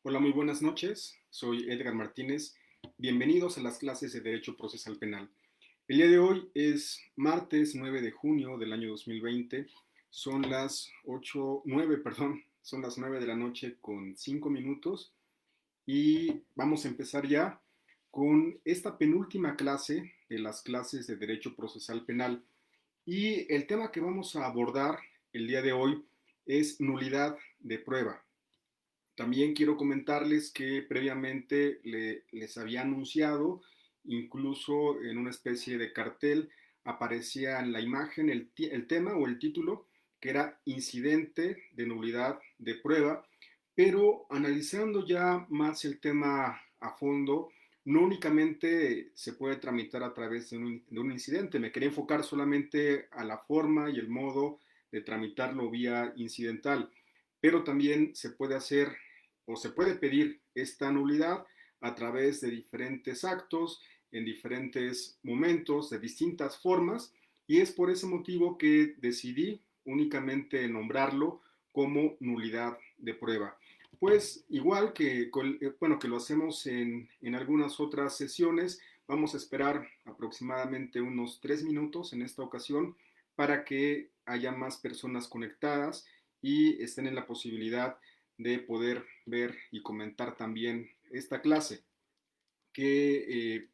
Hola, muy buenas noches. Soy Edgar Martínez. Bienvenidos a las clases de Derecho Procesal Penal. El día de hoy es martes 9 de junio del año 2020. Son las 9 de la noche con 5 minutos y vamos a empezar ya con esta penúltima clase de las clases de Derecho Procesal Penal. Y el tema que vamos a abordar el día de hoy es nulidad de prueba. También quiero comentarles que previamente les había anunciado, incluso en una especie de cartel, aparecía en la imagen el tema o el título, que era incidente de nulidad de prueba, pero analizando ya más el tema a fondo, no únicamente se puede tramitar a través de un incidente, me quería enfocar solamente a la forma y el modo de tramitarlo vía incidental, pero también se puede hacer o se puede pedir esta nulidad a través de diferentes actos, en diferentes momentos, de distintas formas, y es por ese motivo que decidí únicamente nombrarlo como nulidad de prueba. Pues igual que lo hacemos en algunas otras sesiones, vamos a esperar aproximadamente unos 3 minutos en esta ocasión para que haya más personas conectadas y estén en la posibilidad de poder ver y comentar también esta clase.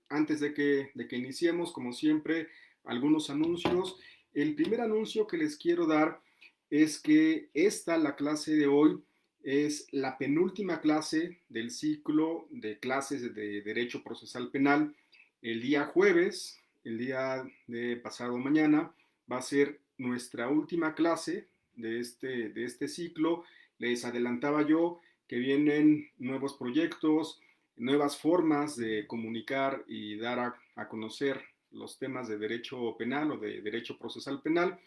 Antes de que iniciemos, como siempre, algunos anuncios. El primer anuncio que les quiero dar es que la clase de hoy, es la penúltima clase del ciclo de clases de Derecho Procesal Penal. El día jueves, el día de pasado mañana, va a ser nuestra última clase de este ciclo. Les adelantaba yo que vienen nuevos proyectos, nuevas formas de comunicar y dar a conocer los temas de derecho penal o de derecho procesal penal,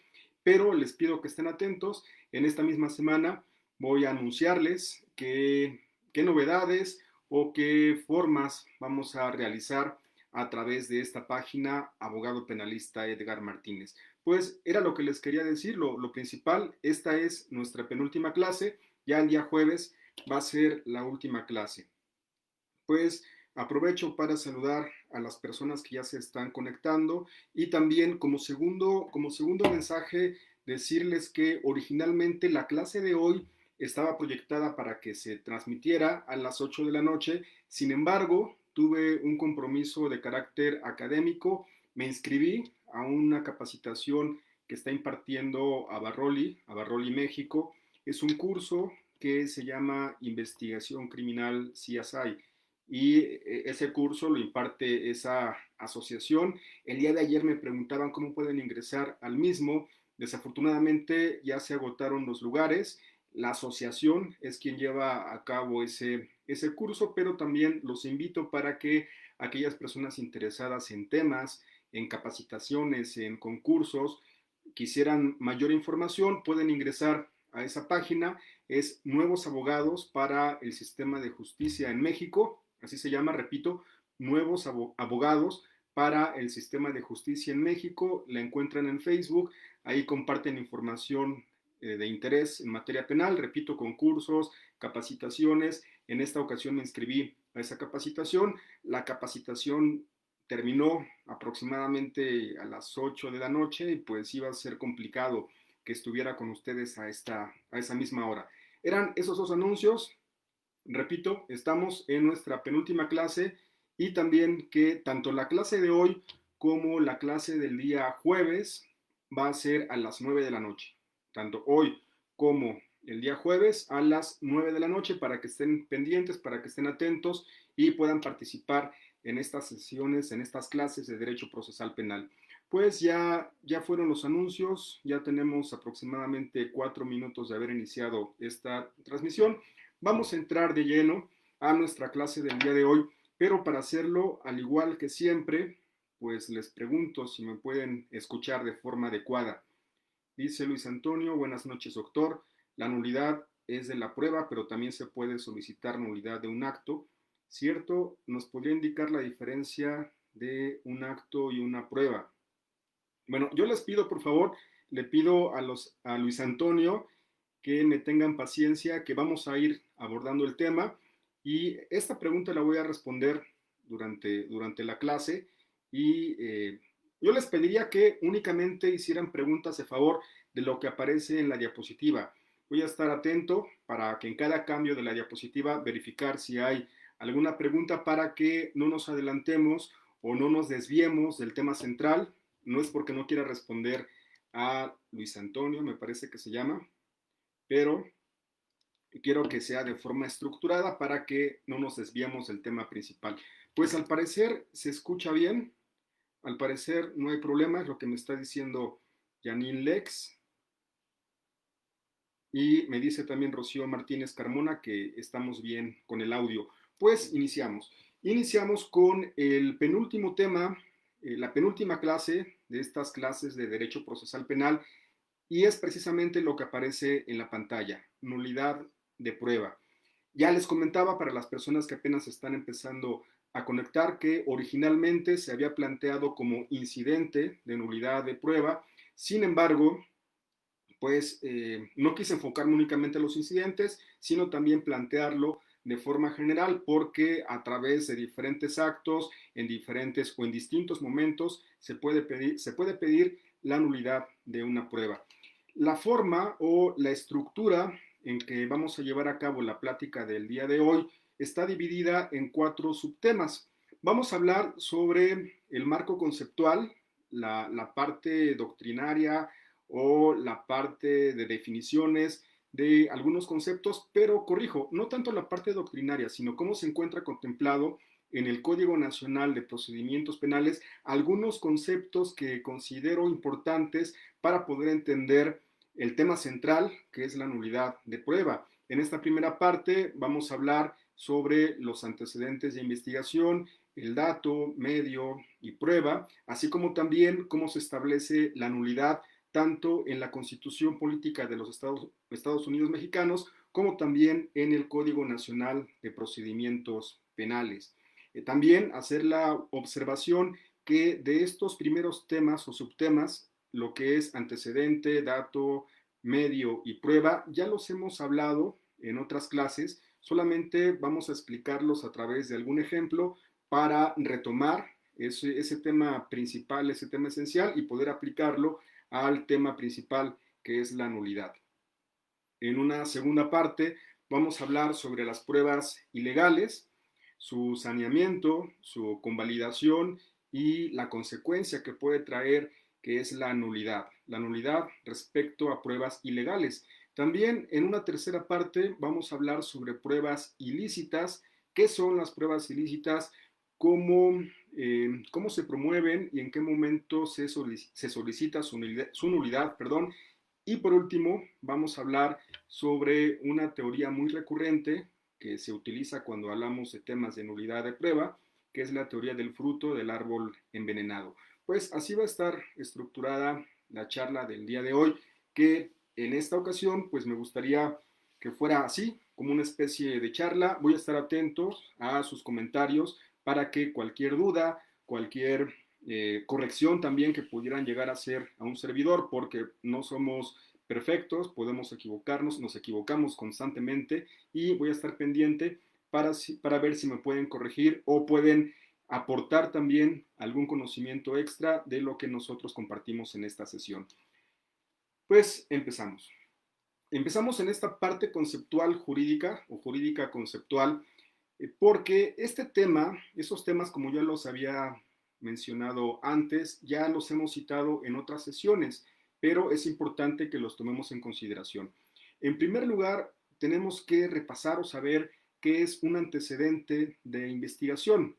pero les pido que estén atentos. En esta misma semana voy a anunciarles qué novedades o qué formas vamos a realizar a través de esta página Abogado Penalista Edgar Martínez. Pues era lo que les quería decir, lo principal. Esta es nuestra penúltima clase, ya el día jueves va a ser la última clase. Pues aprovecho para saludar a las personas que ya se están conectando y también como segundo mensaje decirles que originalmente la clase de hoy estaba proyectada para que se transmitiera a las 8 de la noche. Sin embargo, tuve un compromiso de carácter académico, me inscribí a una capacitación que está impartiendo a Barroli México. Es un curso que se llama Investigación Criminal CSI y ese curso lo imparte esa asociación. El día de ayer me preguntaban cómo pueden ingresar al mismo. Desafortunadamente ya se agotaron los lugares. La asociación es quien lleva a cabo ese curso, pero también los invito para que aquellas personas interesadas en temas, en capacitaciones, en concursos, quisieran mayor información, pueden ingresar a esa página. Es Nuevos Abogados para el Sistema de Justicia en México, así se llama, repito, Nuevos Abogados para el Sistema de Justicia en México. La encuentran en Facebook, ahí comparten información de interés en materia penal, repito, concursos, capacitaciones. En esta ocasión me inscribí a esa capacitación. La capacitación terminó aproximadamente a las 8 de la noche y pues iba a ser complicado que estuviera con ustedes a esa misma hora. Eran esos dos anuncios. Repito, estamos en nuestra penúltima clase y también que tanto la clase de hoy como la clase del día jueves va a ser a las 9 de la noche. Tanto hoy como el día jueves a las 9 de la noche para que estén pendientes, para que estén atentos y puedan participar en estas sesiones, en estas clases de Derecho Procesal Penal. Pues ya fueron los anuncios, ya tenemos aproximadamente 4 minutos de haber iniciado esta transmisión. Vamos a entrar de lleno a nuestra clase del día de hoy, pero para hacerlo, al igual que siempre, pues les pregunto si me pueden escuchar de forma adecuada. Dice Luis Antonio, buenas noches, doctor. La nulidad es de la prueba, pero también se puede solicitar nulidad de un acto. ¿Cierto? ¿Nos podría indicar la diferencia de un acto y una prueba? Bueno, yo les pido, por favor, le pido a Luis Antonio que me tengan paciencia, que vamos a ir abordando el tema. Y esta pregunta la voy a responder durante la clase y yo les pediría que únicamente hicieran preguntas a favor de lo que aparece en la diapositiva. Voy a estar atento para que en cada cambio de la diapositiva verificar si hay alguna pregunta para que no nos adelantemos o no nos desviemos del tema central. No es porque no quiera responder a Luis Antonio, me parece que se llama, pero quiero que sea de forma estructurada para que no nos desviemos del tema principal. Pues al parecer se escucha bien, al parecer no hay problema, es lo que me está diciendo Janine Lex. Y me dice también Rocío Martínez Carmona que estamos bien con el audio. Pues iniciamos. Iniciamos con el penúltimo tema, la penúltima clase de estas clases de Derecho Procesal Penal, y es precisamente lo que aparece en la pantalla, nulidad de prueba. Ya les comentaba para las personas que apenas están empezando a conectar que originalmente se había planteado como incidente de nulidad de prueba. Sin embargo, pues no quise enfocarme únicamente en los incidentes, sino también plantearlo de forma general, porque a través de diferentes actos, en diferentes o en distintos momentos, se puede pedir la nulidad de una prueba. La forma o la estructura en que vamos a llevar a cabo la plática del día de hoy está dividida en 4 subtemas. Vamos a hablar sobre el marco conceptual, la parte doctrinaria, o la parte de definiciones de algunos conceptos, pero corrijo, no tanto la parte doctrinaria, sino cómo se encuentra contemplado en el Código Nacional de Procedimientos Penales algunos conceptos que considero importantes para poder entender el tema central, que es la nulidad de prueba. En esta primera parte vamos a hablar sobre los antecedentes de investigación, el dato, medio y prueba, así como también cómo se establece la nulidad tanto en la Constitución Política de los Estados Unidos Mexicanos como también en el Código Nacional de Procedimientos Penales. También hacer la observación que de estos primeros temas o subtemas, lo que es antecedente, dato, medio y prueba, ya los hemos hablado en otras clases, solamente vamos a explicarlos a través de algún ejemplo para retomar ese tema principal, ese tema esencial y poder aplicarlo al tema principal que es la nulidad. En una segunda parte vamos a hablar sobre las pruebas ilegales, su saneamiento, su convalidación y la consecuencia que puede traer, que es la nulidad respecto a pruebas ilegales. También en una tercera parte vamos a hablar sobre pruebas ilícitas, qué son las pruebas ilícitas, cómo se promueven y en qué momento se solicita su nulidad, perdón. Y por último, vamos a hablar sobre una teoría muy recurrente que se utiliza cuando hablamos de temas de nulidad de prueba, que es la teoría del fruto del árbol envenenado. Pues así va a estar estructurada la charla del día de hoy, que en esta ocasión pues me gustaría que fuera así, como una especie de charla. Voy a estar atento a sus comentarios para que cualquier duda, cualquier corrección también que pudieran llegar a ser a un servidor, porque no somos perfectos, podemos equivocarnos, nos equivocamos constantemente y voy a estar pendiente para ver si me pueden corregir o pueden aportar también algún conocimiento extra de lo que nosotros compartimos en esta sesión. Pues empezamos. Empezamos en esta parte conceptual jurídica o jurídica conceptual, porque este tema, esos temas como ya los había mencionado antes, ya los hemos citado en otras sesiones, pero es importante que los tomemos en consideración. En primer lugar, tenemos que repasar o saber qué es un antecedente de investigación.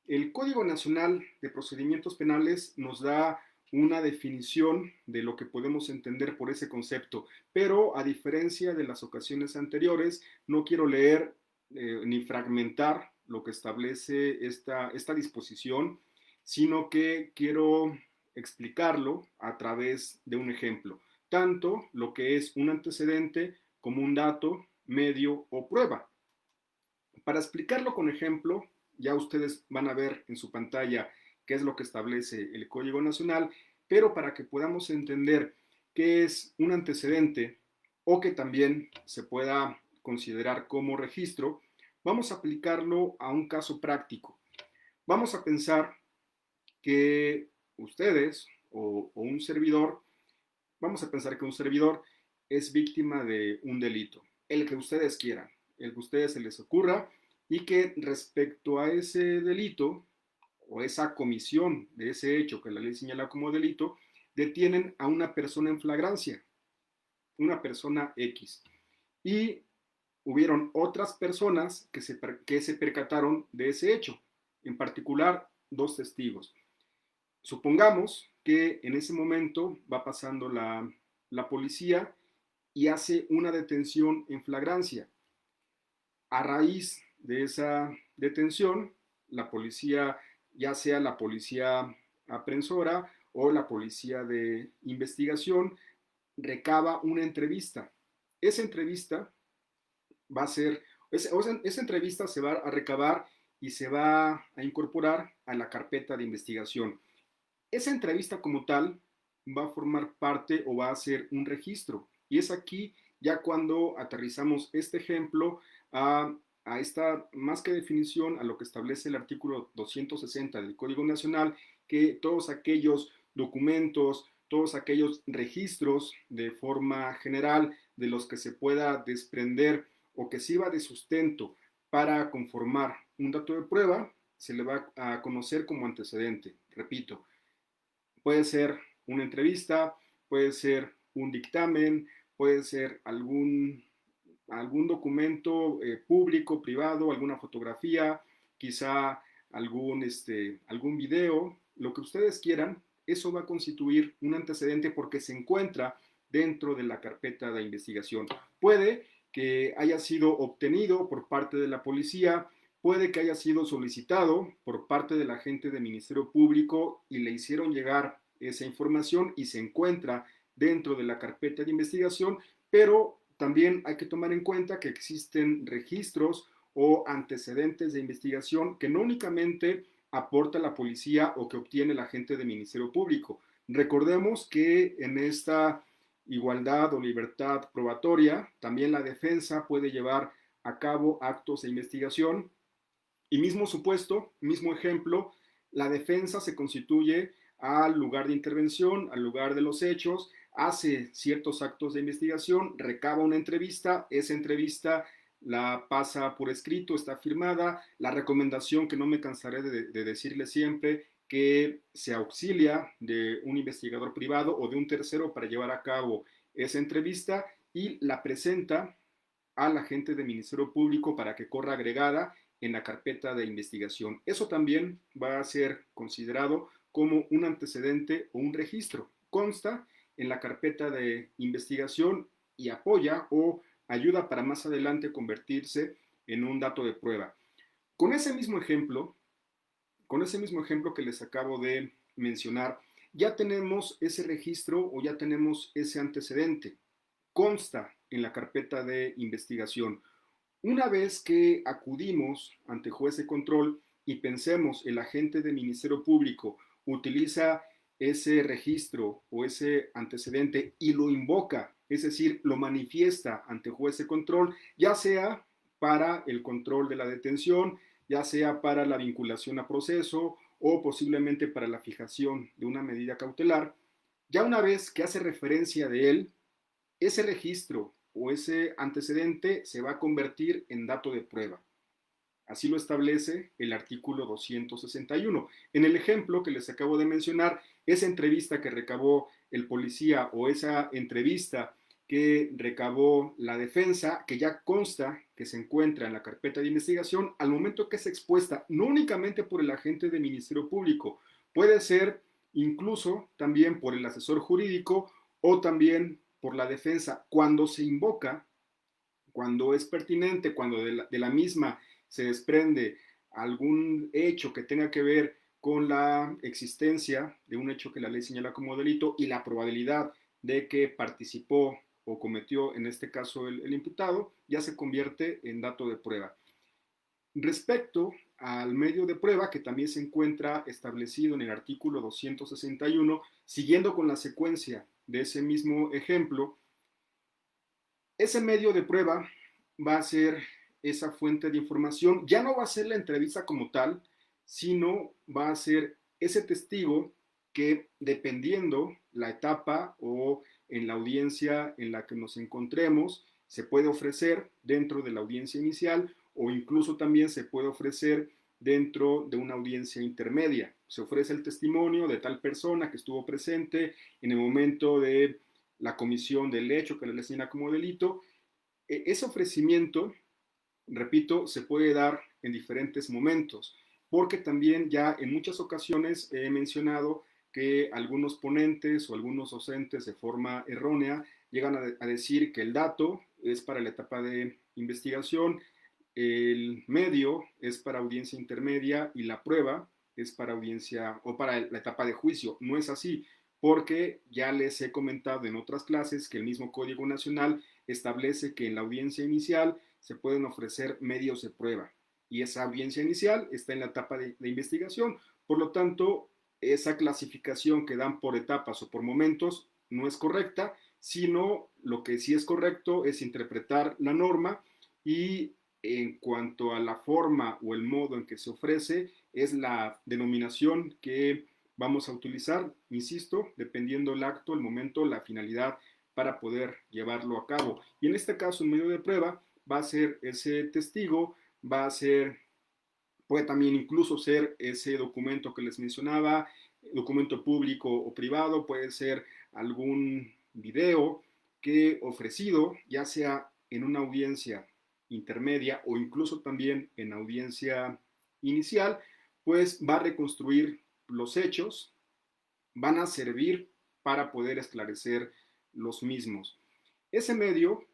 El Código Nacional de Procedimientos Penales nos da una definición de lo que podemos entender por ese concepto, pero a diferencia de las ocasiones anteriores, no quiero leer ni fragmentar lo que establece esta disposición, sino que quiero explicarlo a través de un ejemplo, tanto lo que es un antecedente como un dato, medio o prueba. Para explicarlo con ejemplo, ya ustedes van a ver en su pantalla qué es lo que establece el Código Nacional, pero para que podamos entender qué es un antecedente o que también se pueda considerar como registro, Vamos a aplicarlo a un caso práctico. Vamos a pensar que ustedes o un servidor, vamos a pensar que un servidor es víctima de un delito, el que ustedes quieran, el que a ustedes se les ocurra, y que respecto a ese delito o esa comisión de ese hecho que la ley señala como delito, detienen a una persona en flagrancia, una persona X. Y hubieron otras personas que se percataron de ese hecho, en particular dos testigos. Supongamos que en ese momento va pasando la policía y hace una detención en flagrancia. A raíz de esa detención, la policía, ya sea la policía aprensora o la policía de investigación, recaba una entrevista. Esa entrevista va a ser, esa entrevista se va a recabar y se va a incorporar a la carpeta de investigación. Esa entrevista como tal va a formar parte o va a ser un registro. Y es aquí ya cuando aterrizamos este ejemplo a esta más que definición, a lo que establece el artículo 260 del Código Nacional, que todos aquellos documentos, todos aquellos registros de forma general de los que se pueda desprender o que sirva de sustento para conformar un dato de prueba, se le va a conocer como antecedente. Repito, puede ser una entrevista, puede ser un dictamen, puede ser algún documento público, privado, alguna fotografía, quizá algún video, lo que ustedes quieran, eso va a constituir un antecedente porque se encuentra dentro de la carpeta de investigación. Puede que haya sido obtenido por parte de la policía, puede que haya sido solicitado por parte del agente del Ministerio Público y le hicieron llegar esa información y se encuentra dentro de la carpeta de investigación, pero también hay que tomar en cuenta que existen registros o antecedentes de investigación que no únicamente aporta la policía o que obtiene el agente del Ministerio Público. Recordemos que en esta igualdad o libertad probatoria, también la defensa puede llevar a cabo actos de investigación y mismo supuesto, mismo ejemplo, la defensa se constituye al lugar de intervención, al lugar de los hechos, hace ciertos actos de investigación, recaba una entrevista, esa entrevista la pasa por escrito, está firmada, la recomendación que no me cansaré de decirle siempre, que se auxilia de un investigador privado o de un tercero para llevar a cabo esa entrevista y la presenta al agente del Ministerio Público para que corra agregada en la carpeta de investigación. Eso también va a ser considerado como un antecedente o un registro. Consta en la carpeta de investigación y apoya o ayuda para más adelante convertirse en un dato de prueba. Con ese mismo ejemplo, que les acabo de mencionar, ya tenemos ese registro o ya tenemos ese antecedente. Consta en la carpeta de investigación. Una vez que acudimos ante juez de control y pensemos el agente del Ministerio Público utiliza ese registro o ese antecedente y lo invoca, es decir, lo manifiesta ante juez de control, ya sea para el control de la detención, ya sea para la vinculación a proceso o posiblemente para la fijación de una medida cautelar, ya una vez que hace referencia de él, ese registro o ese antecedente se va a convertir en dato de prueba. Así lo establece el artículo 261. En el ejemplo que les acabo de mencionar, esa entrevista que recabó el policía o esa entrevista que recabó la defensa, que ya consta que se encuentra en la carpeta de investigación, al momento que es expuesta no únicamente por el agente del Ministerio Público, puede ser incluso también por el asesor jurídico o también por la defensa, cuando se invoca, cuando es pertinente, cuando de la misma se desprende algún hecho que tenga que ver con la existencia de un hecho que la ley señala como delito y la probabilidad de que participó o cometió en este caso el imputado, ya se convierte en dato de prueba. Respecto al medio de prueba, que también se encuentra establecido en el artículo 261, siguiendo con la secuencia de ese mismo ejemplo, ese medio de prueba va a ser esa fuente de información. Ya no va a ser la entrevista como tal, sino va a ser ese testigo que, dependiendo la etapa o en la audiencia en la que nos encontremos, se puede ofrecer dentro de la audiencia inicial o incluso también se puede ofrecer dentro de una audiencia intermedia. Se ofrece el testimonio de tal persona que estuvo presente en el momento de la comisión del hecho que le señala como delito. Ese ofrecimiento, repito, se puede dar en diferentes momentos, porque también ya en muchas ocasiones he mencionado que algunos ponentes o algunos docentes de forma errónea llegan a decir que el dato es para la etapa de investigación, el medio es para audiencia intermedia y la prueba es para audiencia o para la etapa de juicio. No es así, porque ya les he comentado en otras clases que el mismo Código Nacional establece que en la audiencia inicial se pueden ofrecer medios de prueba y esa audiencia inicial está en la etapa de investigación. Por lo tanto, esa clasificación que dan por etapas o por momentos no es correcta, sino lo que sí es correcto es interpretar la norma y en cuanto a la forma o el modo en que se ofrece, es la denominación que vamos a utilizar, insisto, dependiendo el acto, el momento, la finalidad para poder llevarlo a cabo. Y en este caso, en medio de prueba, va a ser ese testigo, va a ser, puede también incluso ser ese documento que les mencionaba, documento público o privado, puede ser algún video que ofrecido, ya sea en una audiencia intermedia o incluso también en audiencia inicial, pues va a reconstruir los hechos, van a servir para poder esclarecer los mismos. Ese medio,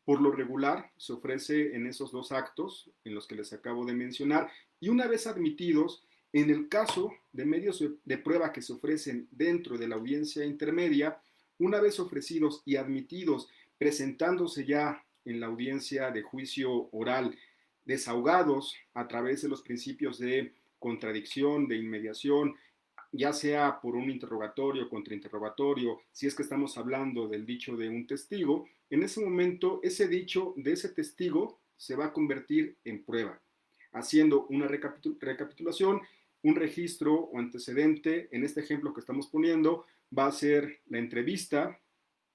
por lo regular, se ofrece en esos dos actos en los que les acabo de mencionar y una vez admitidos, en el caso de medios de prueba que se ofrecen dentro de la audiencia intermedia, una vez ofrecidos y admitidos, presentándose ya en la audiencia de juicio oral, desahogados a través de los principios de contradicción, de inmediación, ya sea por un interrogatorio, contrainterrogatorio, si es que estamos hablando del dicho de un testigo, en ese momento ese dicho de ese testigo se va a convertir en prueba, haciendo una recapitulación, un registro o antecedente. En este ejemplo que estamos poniendo va a ser la entrevista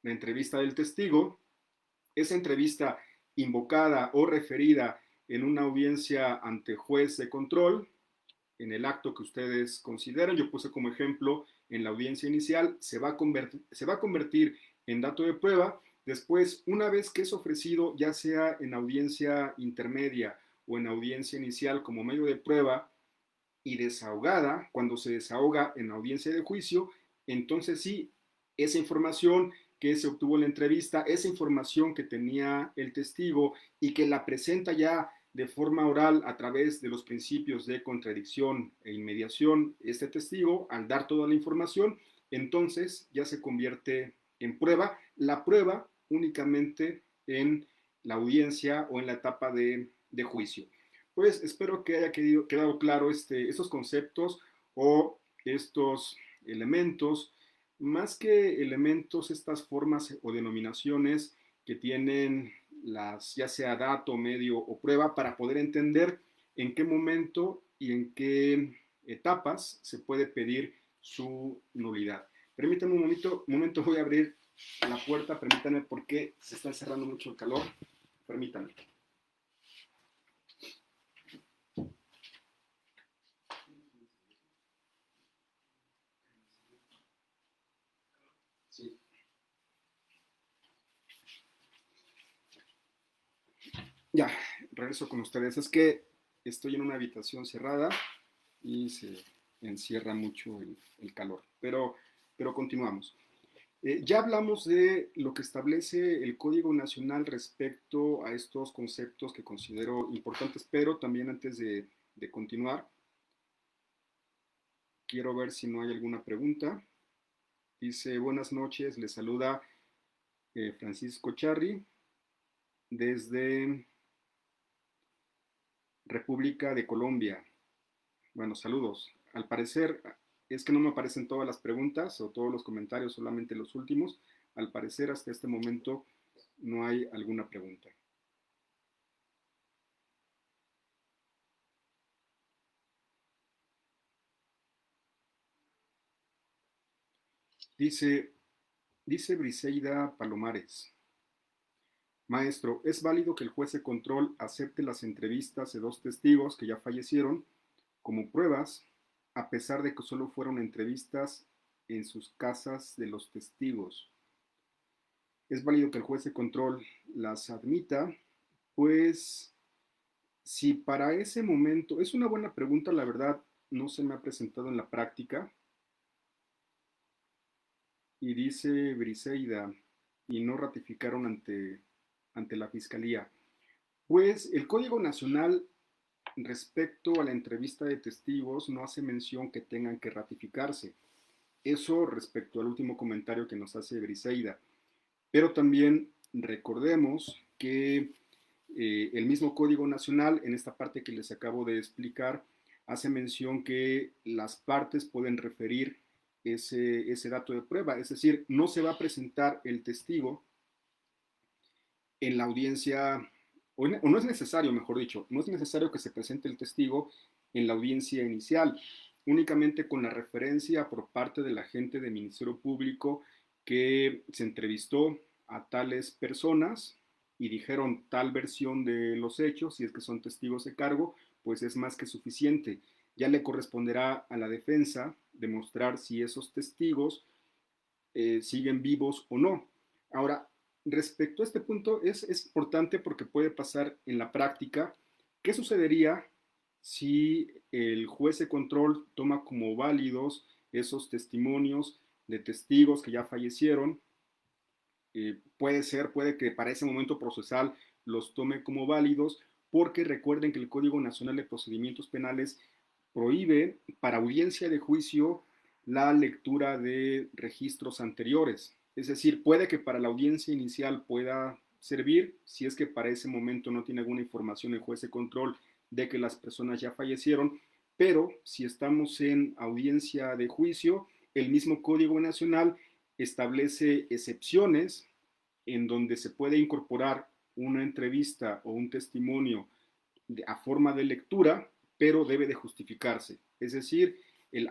del testigo, esa entrevista invocada o referida en una audiencia ante juez de control, en el acto que ustedes consideren. Yo puse como ejemplo en la audiencia inicial, se va a convertir en dato de prueba. Después, una vez que es ofrecido, ya sea en audiencia intermedia o en audiencia inicial como medio de prueba y desahogada, cuando se desahoga en audiencia de juicio, entonces sí, esa información que se obtuvo en la entrevista, esa información que tenía el testigo y que la presenta ya de forma oral a través de los principios de contradicción e inmediación, este testigo, al dar toda la información, entonces ya se convierte en prueba. La prueba únicamente en la audiencia o en la etapa de juicio. Pues espero que haya quedado claro estos conceptos o estos elementos, más que elementos, estas formas o denominaciones que tienen las, ya sea dato, medio o prueba, para poder entender en qué momento y en qué etapas se puede pedir su nulidad. Permítanme un momento, voy a abrir la puerta, permítanme porque se está cerrando mucho el calor, permítanme. Sí. Ya, regreso con ustedes. Es que estoy en una habitación cerrada y se encierra mucho el calor. Pero continuamos. Ya hablamos de lo que establece el Código Nacional respecto a estos conceptos que considero importantes, pero también antes de continuar, quiero ver si no hay alguna pregunta. Dice, buenas noches, le saluda Francisco Charri desde República de Colombia. Bueno, saludos. Al parecer es que no me aparecen todas las preguntas o todos los comentarios, solamente los últimos. Al parecer hasta este momento no hay alguna pregunta. Dice, dice Briseida Palomares. Maestro, ¿es válido que el juez de control acepte las entrevistas de dos testigos que ya fallecieron como pruebas, a pesar de que solo fueron entrevistas en sus casas de los testigos? ¿Es válido que el juez de control las admita? Pues si para ese momento, es una buena pregunta, la verdad no se me ha presentado en la práctica. Y dice Briseida, y no ratificaron ante la fiscalía. Pues el Código Nacional respecto a la entrevista de testigos no hace mención que tengan que ratificarse. Eso respecto al último comentario que nos hace Briseida. Pero también recordemos que el mismo Código Nacional, en esta parte que les acabo de explicar, hace mención que las partes pueden referir ese dato de prueba, es decir, no se va a presentar el testigo en la audiencia, o no es necesario, mejor dicho, no es necesario que se presente el testigo en la audiencia inicial, únicamente con la referencia por parte del agente del Ministerio Público que se entrevistó a tales personas y dijeron tal versión de los hechos, si es que son testigos de cargo, pues es más que suficiente. Ya le corresponderá a la defensa demostrar si esos testigos siguen vivos o no. Ahora, respecto a este punto, es importante porque puede pasar en la práctica. ¿Qué sucedería si el juez de control toma como válidos esos testimonios de testigos que ya fallecieron? Puede que para ese momento procesal los tome como válidos, porque recuerden que el Código Nacional de Procedimientos Penales prohíbe para audiencia de juicio la lectura de registros anteriores. Es decir, puede que para la audiencia inicial pueda servir, si es que para ese momento no tiene alguna información el juez de control de que las personas ya fallecieron, pero si estamos en audiencia de juicio, el mismo Código Nacional establece excepciones en donde se puede incorporar una entrevista o un testimonio a forma de lectura, pero debe de justificarse. Es decir,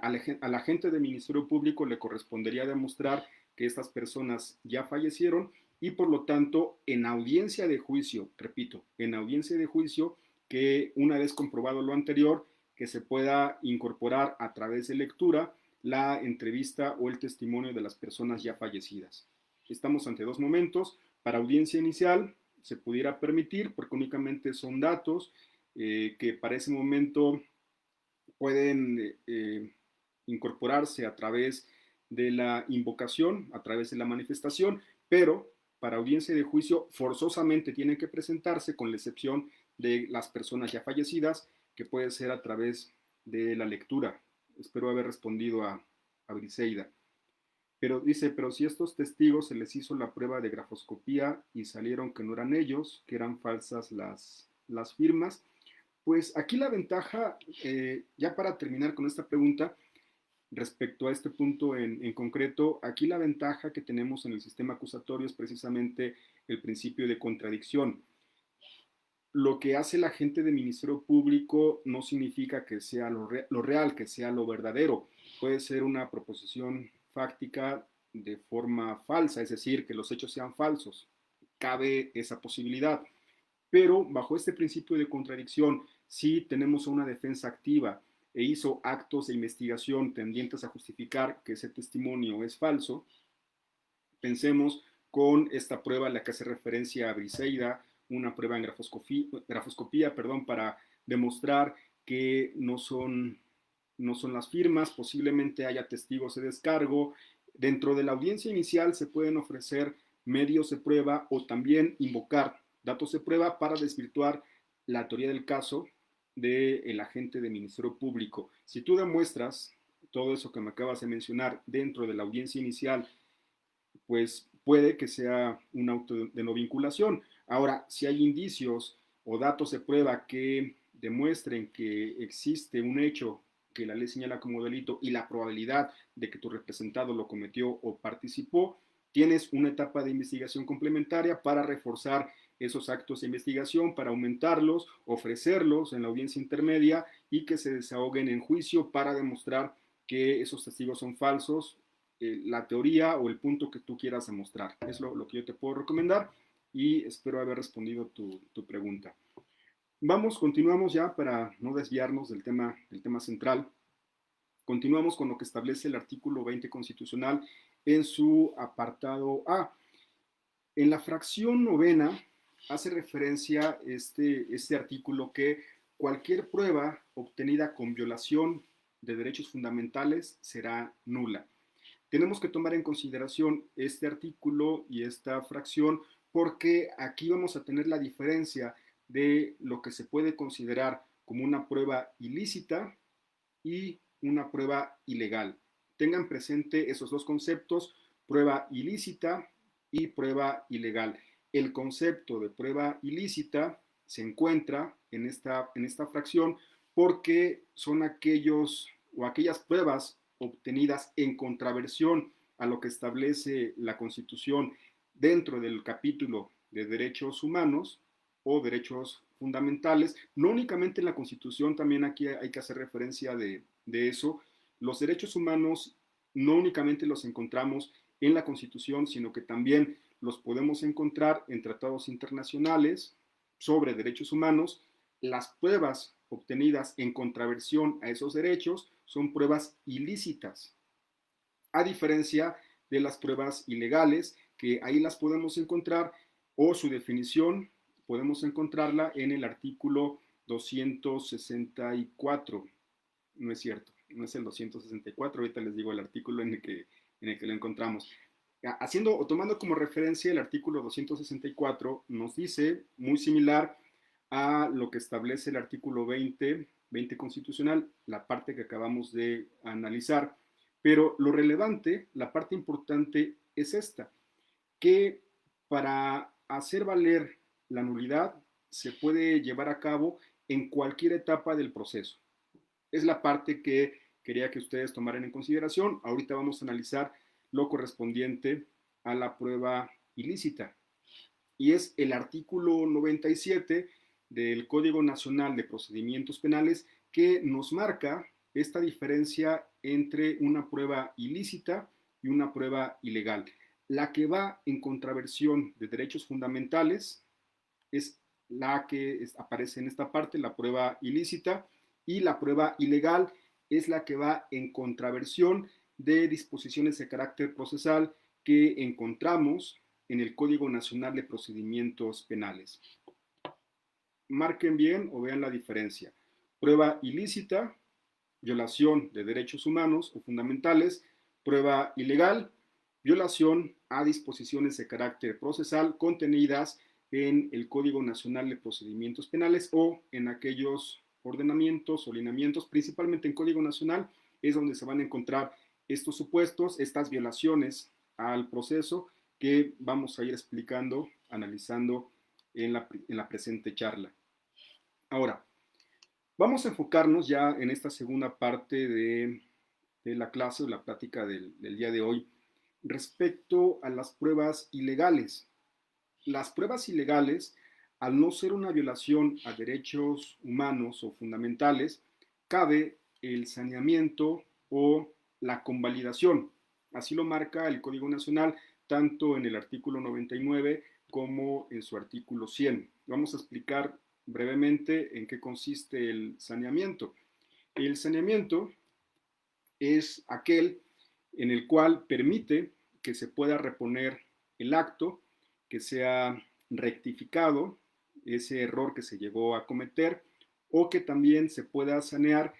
al agente del Ministerio Público le correspondería demostrar que estas personas ya fallecieron y por lo tanto en audiencia de juicio, repito, en audiencia de juicio, que una vez comprobado lo anterior, que se pueda incorporar a través de lectura la entrevista o el testimonio de las personas ya fallecidas. Estamos ante dos momentos. Para audiencia inicial se pudiera permitir porque únicamente son datos que para ese momento pueden incorporarse a través de la invocación, a través de la manifestación, pero para audiencia de juicio forzosamente tienen que presentarse con la excepción de las personas ya fallecidas, que puede ser a través de la lectura. Espero haber respondido a Briseida. Pero dice, pero si estos testigos se les hizo la prueba de grafoscopía y salieron que no eran ellos, que eran falsas las firmas, pues aquí la ventaja, ya para terminar con esta pregunta, respecto a este punto en concreto, aquí la ventaja que tenemos en el sistema acusatorio es precisamente el principio de contradicción. Lo que hace el agente de Ministerio Público no significa que sea lo real, que sea lo verdadero. Puede ser una proposición fáctica de forma falsa, es decir, que los hechos sean falsos. Cabe esa posibilidad. Pero bajo este principio de contradicción, si tenemos una defensa activa e hizo actos de investigación tendientes a justificar que ese testimonio es falso, pensemos con esta prueba a la que hace referencia a Briseida, una prueba en grafoscopía, para demostrar que no son las firmas, posiblemente haya testigos de descargo. Dentro de la audiencia inicial se pueden ofrecer medios de prueba o también invocar datos de prueba para desvirtuar la teoría del caso del agente del Ministerio Público. Si tú demuestras todo eso que me acabas de mencionar dentro de la audiencia inicial, pues puede que sea un auto de no vinculación. Ahora, si hay indicios o datos de prueba que demuestren que existe un hecho que la ley señala como delito y la probabilidad de que tu representado lo cometió o participó, tienes una etapa de investigación complementaria para reforzar esos actos de investigación, para aumentarlos, ofrecerlos en la audiencia intermedia y que se desahoguen en juicio para demostrar que esos testigos son falsos la teoría o el punto que tú quieras demostrar. Es lo que yo te puedo recomendar y espero haber respondido tu pregunta. Continuamos ya para no desviarnos del tema central. Continuamos con lo que establece el artículo 20 constitucional en su apartado A. En la fracción novena hace referencia este artículo que cualquier prueba obtenida con violación de derechos fundamentales será nula. Tenemos que tomar en consideración este artículo y esta fracción porque aquí vamos a tener la diferencia de lo que se puede considerar como una prueba ilícita y una prueba ilegal. Tengan presente esos dos conceptos, prueba ilícita y prueba ilegal. El concepto de prueba ilícita se encuentra en esta fracción porque son aquellos o aquellas pruebas obtenidas en contraversión a lo que establece la Constitución dentro del capítulo de derechos humanos o derechos fundamentales. No únicamente en la Constitución, también aquí hay que hacer referencia de eso. Los derechos humanos no únicamente los encontramos en la Constitución, sino que también los podemos encontrar en tratados internacionales sobre derechos humanos. Las pruebas obtenidas en contraversión a esos derechos son pruebas ilícitas, a diferencia de las pruebas ilegales, que ahí las podemos encontrar, o su definición podemos encontrarla en el artículo 264. No es cierto, no es el 264, ahorita les digo el artículo en el que lo encontramos. Haciendo o tomando como referencia el artículo 264, nos dice muy similar a lo que establece el artículo 20 constitucional, la parte que acabamos de analizar. Pero lo relevante, la parte importante es esta, que para hacer valer la nulidad se puede llevar a cabo en cualquier etapa del proceso. Es la parte que quería que ustedes tomaran en consideración. Ahorita vamos a analizar lo correspondiente a la prueba ilícita. Y es el artículo 97 del Código Nacional de Procedimientos Penales que nos marca esta diferencia entre una prueba ilícita y una prueba ilegal. La que va en contraversión de derechos fundamentales es la que aparece en esta parte, la prueba ilícita, y la prueba ilegal es la que va en contraversión de disposiciones de carácter procesal que encontramos en el Código Nacional de Procedimientos Penales. Marquen bien o vean la diferencia. Prueba ilícita, violación de derechos humanos o fundamentales. Prueba ilegal, violación a disposiciones de carácter procesal contenidas en el Código Nacional de Procedimientos Penales o en aquellos ordenamientos o lineamientos, principalmente en Código Nacional, es donde se van a encontrar estos supuestos, estas violaciones al proceso que vamos a ir explicando, analizando en la presente charla. Ahora, vamos a enfocarnos ya en esta segunda parte de la clase o la plática del día de hoy respecto a las pruebas ilegales. Las pruebas ilegales, al no ser una violación a derechos humanos o fundamentales, cabe el saneamiento o la convalidación. Así lo marca el Código Nacional, tanto en el artículo 99 como en su artículo 100. Vamos a explicar brevemente en qué consiste el saneamiento. El saneamiento es aquel en el cual permite que se pueda reponer el acto, que sea rectificado ese error que se llegó a cometer o que también se pueda sanear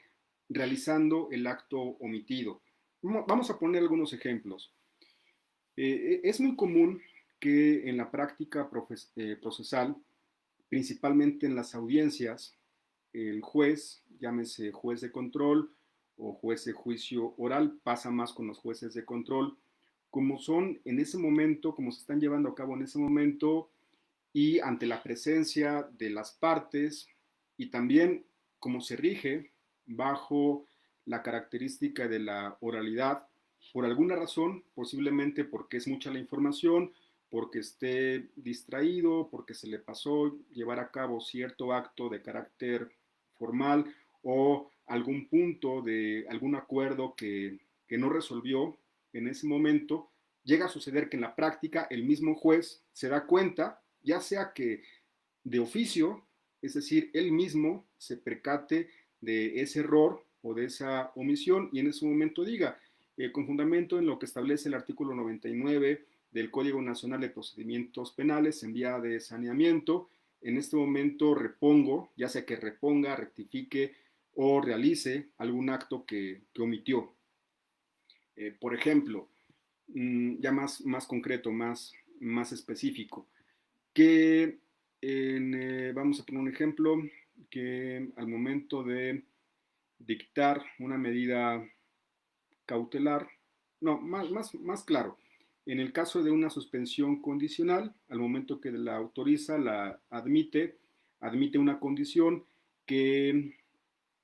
realizando el acto omitido. Vamos a poner algunos ejemplos. Es muy común que en la práctica procesal, principalmente en las audiencias, el juez, llámese juez de control o juez de juicio oral, pasa más con los jueces de control, como son en ese momento, como se están llevando a cabo en ese momento y ante la presencia de las partes y también como se rige bajo la característica de la oralidad, por alguna razón, posiblemente porque es mucha la información, porque esté distraído, porque se le pasó llevar a cabo cierto acto de carácter formal o algún punto de algún acuerdo que no resolvió en ese momento, llega a suceder que en la práctica el mismo juez se da cuenta, ya sea que de oficio, es decir, él mismo se percate de ese error o de esa omisión y en ese momento diga, con fundamento en lo que establece el artículo 99 del Código Nacional de Procedimientos Penales en vía de saneamiento, en este momento repongo, ya sea que reponga, rectifique o realice algún acto que omitió. Por ejemplo, ya más concreto, más específico, que vamos a poner un ejemplo, que al momento de dictar una medida cautelar, no, más claro, en el caso de una suspensión condicional, al momento que la autoriza, la admite una condición que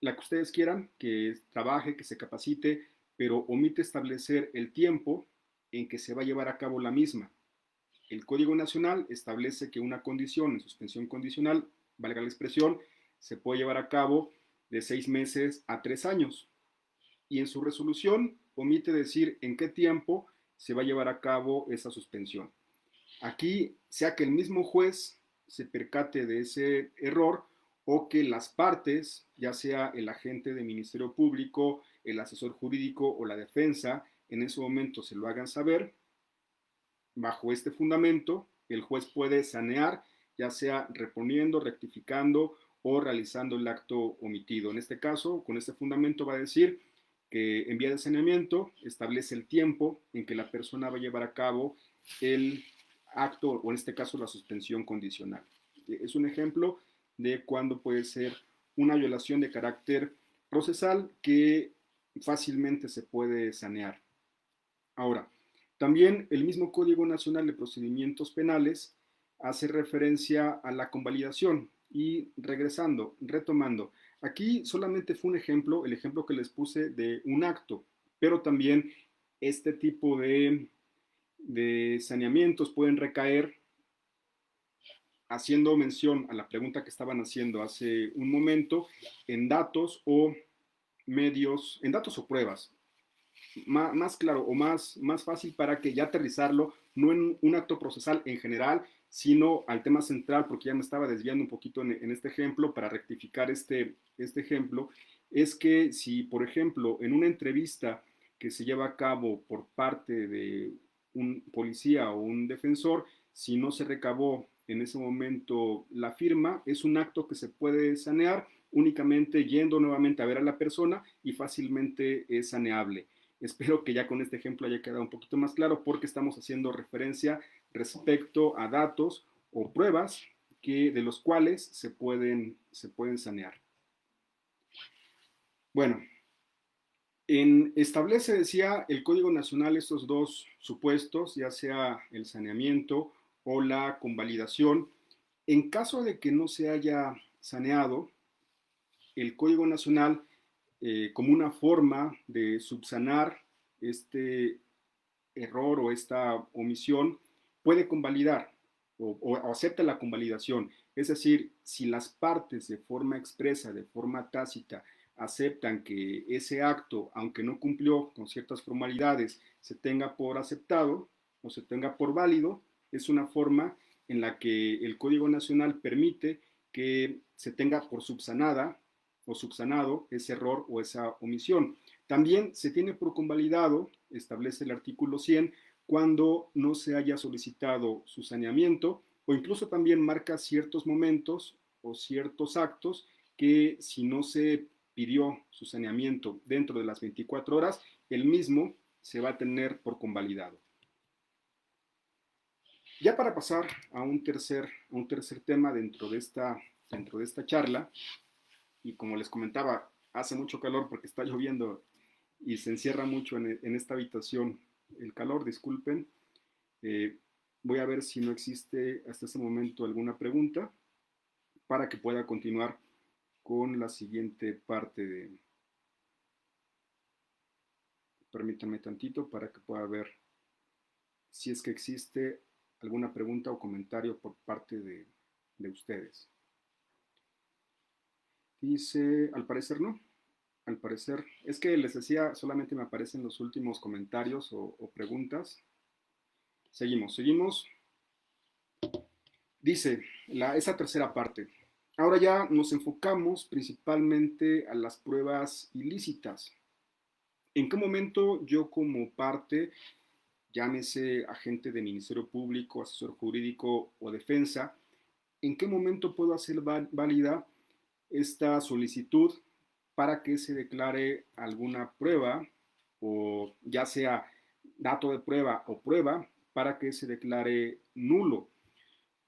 la que ustedes quieran, que trabaje, que se capacite, pero omite establecer el tiempo en que se va a llevar a cabo la misma. El Código Nacional establece que una condición en suspensión condicional, valga la expresión, se puede llevar a cabo de 6 meses a 3 años. Y en su resolución omite decir en qué tiempo se va a llevar a cabo esa suspensión. Aquí, sea que el mismo juez se percate de ese error o que las partes, ya sea el agente del Ministerio Público, el asesor jurídico o la defensa, en ese momento se lo hagan saber, bajo este fundamento, el juez puede sanear, ya sea reponiendo, rectificando o realizando el acto omitido. En este caso, con este fundamento va a decir que en vía de saneamiento establece el tiempo en que la persona va a llevar a cabo el acto o en este caso la suspensión condicional. Es un ejemplo de cuando puede ser una violación de carácter procesal que fácilmente se puede sanear. Ahora, también el mismo Código Nacional de Procedimientos Penales hace referencia a la convalidación y retomando, aquí solamente fue un ejemplo, el ejemplo que les puse de un acto, pero también este tipo de saneamientos pueden recaer haciendo mención a la pregunta que estaban haciendo hace un momento en datos o medios, en datos o pruebas, más claro o más fácil para que ya aterrizarlo, no en un acto procesal en general, sino al tema central, porque ya me estaba desviando un poquito en este ejemplo, para rectificar este ejemplo, es que si, por ejemplo, en una entrevista que se lleva a cabo por parte de un policía o un defensor, si no se recabó en ese momento la firma, es un acto que se puede sanear únicamente yendo nuevamente a ver a la persona y fácilmente es saneable. Espero que ya con este ejemplo haya quedado un poquito más claro porque estamos haciendo referencia respecto a datos o pruebas de los cuales se pueden sanear. Bueno, establece, decía el Código Nacional, estos dos supuestos, ya sea el saneamiento o la convalidación. En caso de que no se haya saneado, el Código Nacional, como una forma de subsanar este error o esta omisión, puede convalidar o acepta la convalidación. Es decir, si las partes de forma expresa, de forma tácita, aceptan que ese acto, aunque no cumplió con ciertas formalidades, se tenga por aceptado o se tenga por válido, es una forma en la que el Código Nacional permite que se tenga por subsanada o subsanado ese error o esa omisión. También se tiene por convalidado, establece el artículo 100, cuando no se haya solicitado su saneamiento o incluso también marca ciertos momentos o ciertos actos que si no se pidió su saneamiento dentro de las 24 horas, el mismo se va a tener por convalidado. Ya para pasar a un tercer tema dentro de esta charla, y como les comentaba, hace mucho calor porque está lloviendo y se encierra mucho en esta habitación el calor, disculpen. Eh, Voy a ver si no existe hasta ese momento alguna pregunta para que pueda continuar con la siguiente parte de... Permítanme tantito para que pueda ver si es que existe alguna pregunta o comentario por parte de ustedes. Dice, al parecer no. al parecer. Es que les decía, solamente me aparecen los últimos comentarios o preguntas. Seguimos. Dice esa tercera parte. Ahora ya nos enfocamos principalmente a las pruebas ilícitas. ¿En qué momento yo como parte, llámese agente de Ministerio Público, asesor jurídico o defensa, en qué momento puedo hacer válida esta solicitud para que se declare alguna prueba, o ya sea dato de prueba o prueba, para que se declare nulo?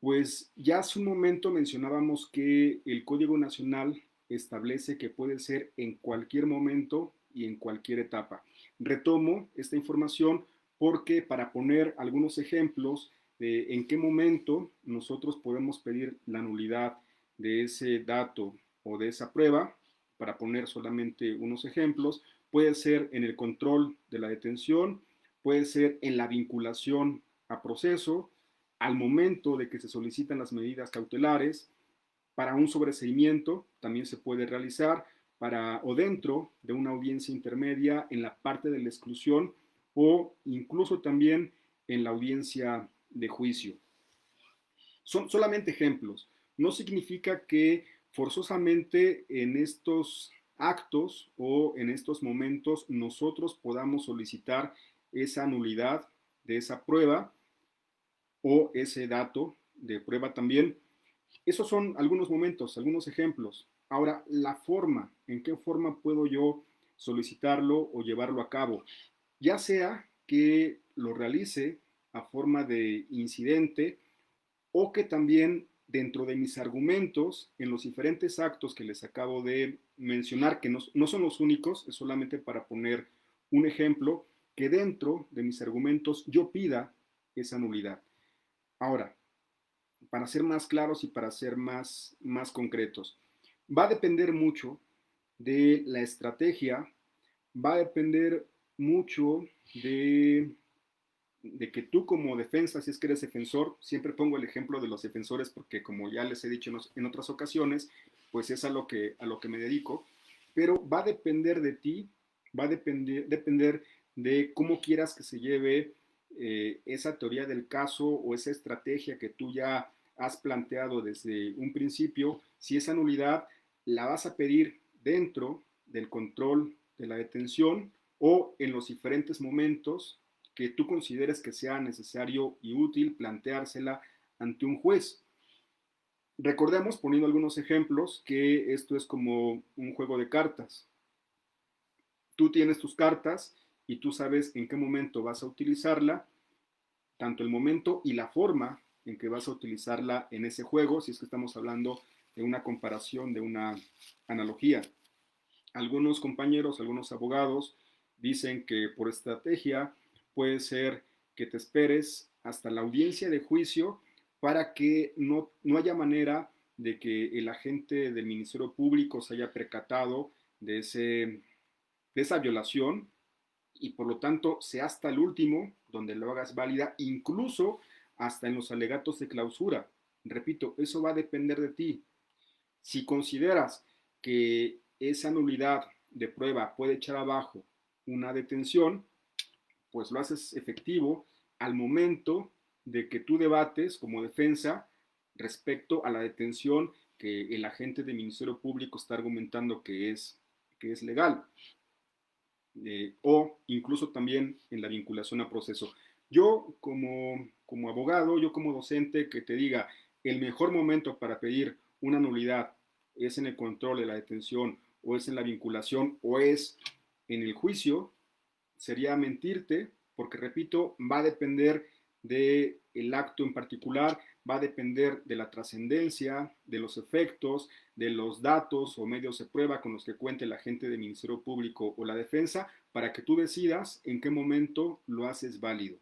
Pues ya hace un momento mencionábamos que el Código Nacional establece que puede ser en cualquier momento y en cualquier etapa. Retomo esta información porque para poner algunos ejemplos de en qué momento nosotros podemos pedir la nulidad de ese dato o de esa prueba, para poner solamente unos ejemplos, puede ser en el control de la detención, puede ser en la vinculación a proceso, al momento de que se solicitan las medidas cautelares, para un sobreseimiento también se puede realizar, o dentro de una audiencia intermedia en la parte de la exclusión, o incluso también en la audiencia de juicio. Son solamente ejemplos. No significa que forzosamente en estos actos o en estos momentos nosotros podamos solicitar esa nulidad de esa prueba o ese dato de prueba también. Esos son algunos momentos, algunos ejemplos. Ahora, la forma, ¿en qué forma puedo yo solicitarlo o llevarlo a cabo? Ya sea que lo realice a forma de incidente, o que también dentro de mis argumentos, en los diferentes actos que les acabo de mencionar, que no son los únicos, es solamente para poner un ejemplo, que dentro de mis argumentos yo pida esa nulidad. Ahora, para ser más claros y para ser más concretos, va a depender mucho de la estrategia, va a depender mucho de que tú como defensa, si es que eres defensor, siempre pongo el ejemplo de los defensores porque como ya les he dicho en otras ocasiones, pues es a lo que me dedico, pero va a depender de ti, va a depender de cómo quieras que se lleve esa teoría del caso o esa estrategia que tú ya has planteado desde un principio. Si esa nulidad la vas a pedir dentro del control de la detención o en los diferentes momentos que tú consideres que sea necesario y útil planteársela ante un juez. Recordemos, poniendo algunos ejemplos, que esto es como un juego de cartas. Tú tienes tus cartas y tú sabes en qué momento vas a utilizarla, tanto el momento y la forma en que vas a utilizarla en ese juego, si es que estamos hablando de una comparación, de una analogía. Algunos compañeros, algunos abogados dicen que por estrategia puede ser que te esperes hasta la audiencia de juicio para que no haya manera de que el agente del Ministerio Público se haya percatado de esa violación, y por lo tanto sea hasta el último donde lo hagas válida, incluso hasta en los alegatos de clausura. Repito, eso va a depender de ti. Si consideras que esa nulidad de prueba puede echar abajo una detención, pues lo haces efectivo al momento de que tú debates como defensa respecto a la detención que el agente del Ministerio Público está argumentando que es legal, o incluso también en la vinculación a proceso. Yo como abogado, yo como docente, que te diga el mejor momento para pedir una nulidad es en el control de la detención, o es en la vinculación, o es en el juicio, sería mentirte, porque repito, va a depender del acto en particular, va a depender de la trascendencia, de los efectos, de los datos o medios de prueba con los que cuente el agente del Ministerio Público o la defensa, para que tú decidas en qué momento lo haces válido.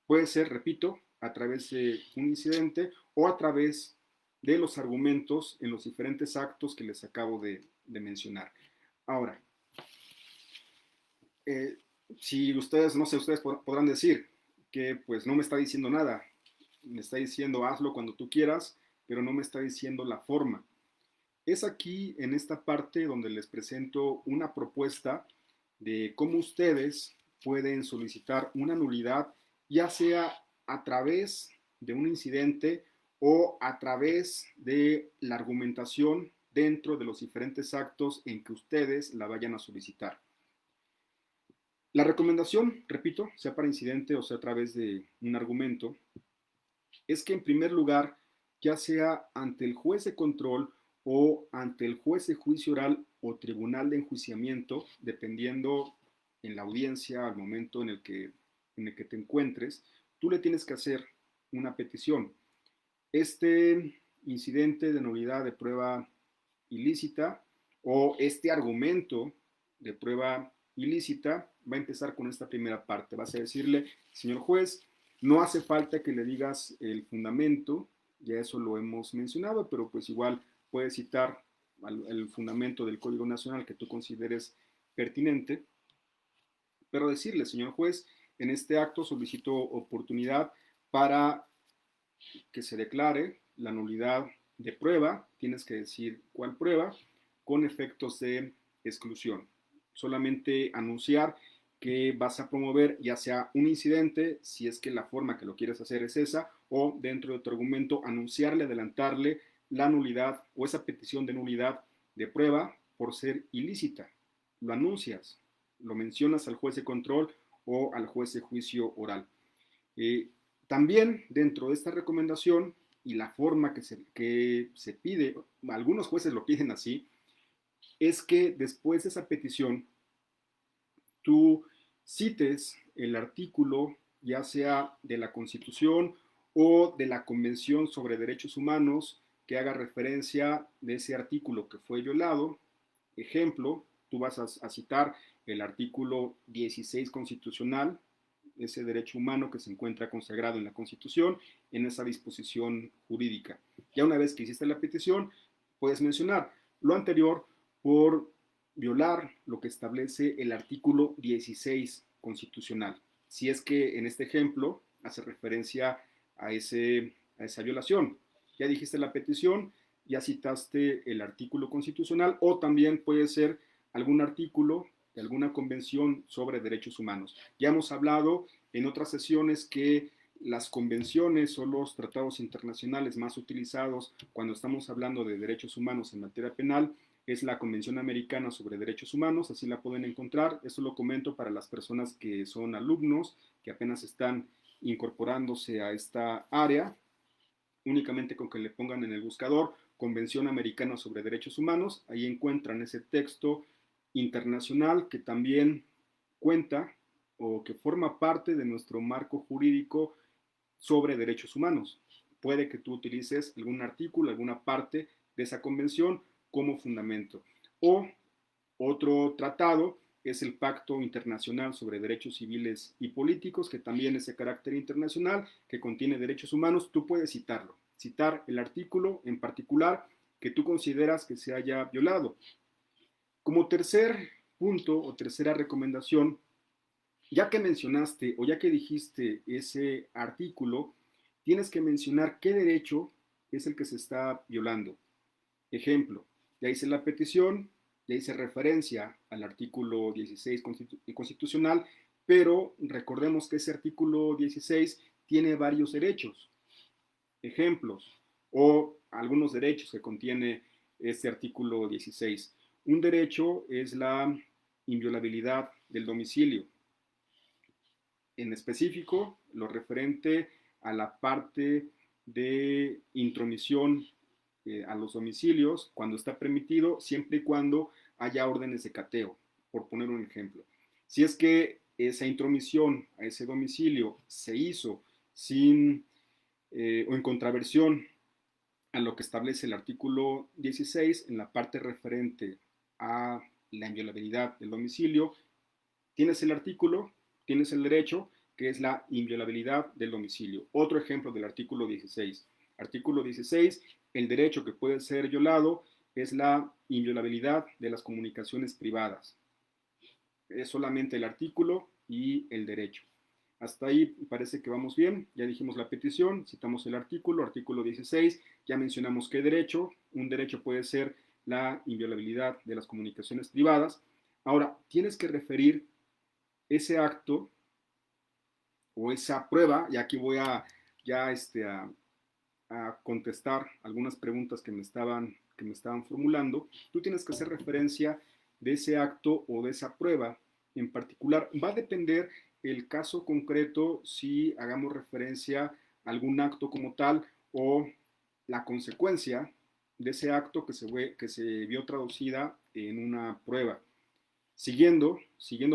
Puede ser, repito, a través de un incidente o a través de los argumentos en los diferentes actos que les acabo de mencionar. Ahora, si ustedes, no sé, ustedes podrán decir que pues no me está diciendo nada, me está diciendo hazlo cuando tú quieras, pero no me está diciendo la forma. Es aquí, en esta parte, donde les presento una propuesta de cómo ustedes pueden solicitar una nulidad, ya sea a través de un incidente o a través de la argumentación dentro de los diferentes actos en que ustedes la vayan a solicitar. La recomendación, repito, sea para incidente o sea a través de un argumento, es que en primer lugar, ya sea ante el juez de control o ante el juez de juicio oral o tribunal de enjuiciamiento, dependiendo en la audiencia al momento en el que te encuentres, tú le tienes que hacer una petición. Este incidente de nulidad de prueba ilícita o este argumento de prueba ilícita va a empezar con esta primera parte. Vas a decirle, señor juez, no hace falta que le digas el fundamento, ya eso lo hemos mencionado, pero pues igual puedes citar el fundamento del Código Nacional que tú consideres pertinente, pero decirle, señor juez, en este acto solicito oportunidad para que se declare la nulidad de prueba, tienes que decir cuál prueba, con efectos de exclusión. Solamente anunciar que vas a promover ya sea un incidente, si es que la forma que lo quieres hacer es esa, o dentro de tu argumento anunciarle, adelantarle la nulidad o esa petición de nulidad de prueba por ser ilícita. Lo anuncias, lo mencionas al juez de control o al juez de juicio oral. También dentro de esta recomendación y la forma que se pide, algunos jueces lo piden así, es que después de esa petición tú cites el artículo, ya sea de la Constitución o de la Convención sobre Derechos Humanos, que haga referencia de ese artículo que fue violado. Ejemplo, tú vas a citar el artículo 16 constitucional, ese derecho humano que se encuentra consagrado en la Constitución, en esa disposición jurídica. Ya una vez que hiciste la petición, puedes mencionar lo anterior por violar lo que establece el artículo 16 constitucional. Si es que en este ejemplo hace referencia a esa violación. Ya dijiste la petición, ya citaste el artículo constitucional o también puede ser algún artículo de alguna convención sobre derechos humanos. Ya hemos hablado en otras sesiones que las convenciones o los tratados internacionales más utilizados cuando estamos hablando de derechos humanos en materia penal es la Convención Americana sobre Derechos Humanos, así la pueden encontrar. Esto lo comento para las personas que son alumnos, que apenas están incorporándose a esta área, únicamente con que le pongan en el buscador Convención Americana sobre Derechos Humanos, ahí encuentran ese texto internacional que también cuenta o que forma parte de nuestro marco jurídico sobre derechos humanos. Puede que tú utilices algún artículo, alguna parte de esa convención como fundamento. O otro tratado es el Pacto Internacional sobre Derechos Civiles y Políticos, que también es de carácter internacional, que contiene derechos humanos. Tú puedes citarlo, citar el artículo en particular que tú consideras que se haya violado. Como tercer punto o tercera recomendación, ya que mencionaste o ya que dijiste ese artículo, tienes que mencionar qué derecho es el que se está violando. Ejemplo, ya hice la petición, ya hice referencia al artículo 16 constitucional, pero recordemos que ese artículo 16 tiene varios derechos, ejemplos o algunos derechos que contiene este artículo 16. Un derecho es la inviolabilidad del domicilio. En específico, lo referente a la parte de intromisión a los domicilios, cuando está permitido, siempre y cuando haya órdenes de cateo, por poner un ejemplo. Si es que esa intromisión a ese domicilio se hizo sin o en contraversión a lo que establece el artículo 16 en la parte referente a la inviolabilidad del domicilio, tienes el artículo, tienes el derecho, que es la inviolabilidad del domicilio. Otro ejemplo del artículo 16. Artículo 16, el derecho que puede ser violado es la inviolabilidad de las comunicaciones privadas. Es solamente el artículo y el derecho. Hasta ahí parece que vamos bien. Ya dijimos la petición, citamos el artículo 16, ya mencionamos qué derecho. Un derecho puede ser la inviolabilidad de las comunicaciones privadas. Ahora, tienes que referir ese acto o esa prueba, y aquí voy a ya a contestar algunas preguntas que me estaban formulando. Tú tienes que hacer referencia de ese acto o de esa prueba en particular. Va a depender el caso concreto si hagamos referencia a algún acto como tal o la consecuencia de ese acto que se vio traducida en una prueba. Siguiendo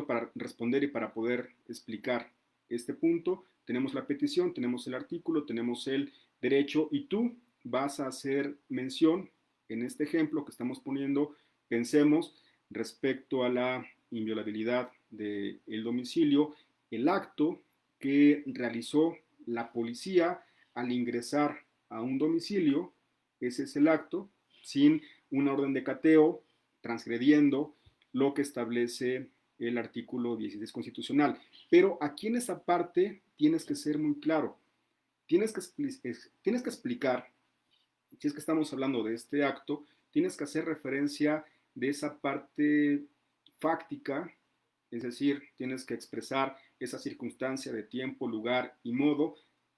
para responder y para poder explicar este punto, tenemos la petición, tenemos el artículo, tenemos el derecho y tú vas a hacer mención en este ejemplo que estamos poniendo, pensemos respecto a la inviolabilidad del domicilio, el acto que realizó la policía al ingresar a un domicilio, ese es el acto, sin una orden de cateo, transgrediendo lo que establece el artículo 16 constitucional. Pero aquí en esa parte tienes que ser muy claro. Tienes que explicar, si es que estamos hablando de este acto, tienes que hacer referencia de esa parte fáctica, es decir, tienes que expresar esa circunstancia de tiempo, lugar y modo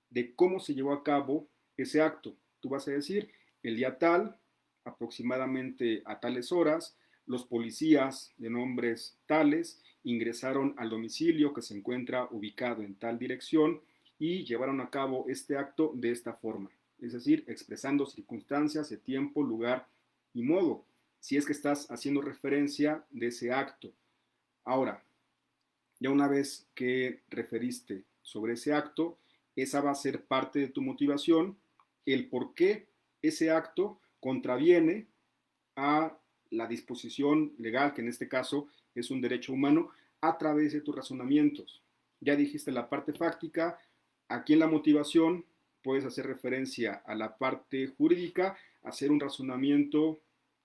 de cómo se llevó a cabo ese acto. Tú vas a decir, el día tal, aproximadamente a tales horas, los policías de nombres tales ingresaron al domicilio que se encuentra ubicado en tal dirección y llevaron a cabo este acto de esta forma, es decir, expresando circunstancias de tiempo, lugar y modo, si es que estás haciendo referencia de ese acto. Ahora, ya una vez que referiste sobre ese acto, esa va a ser parte de tu motivación, el por qué ese acto contraviene a la disposición legal, que en este caso es un derecho humano, a través de tus razonamientos. Ya dijiste la parte fáctica, aquí en la motivación puedes hacer referencia a la parte jurídica, hacer un razonamiento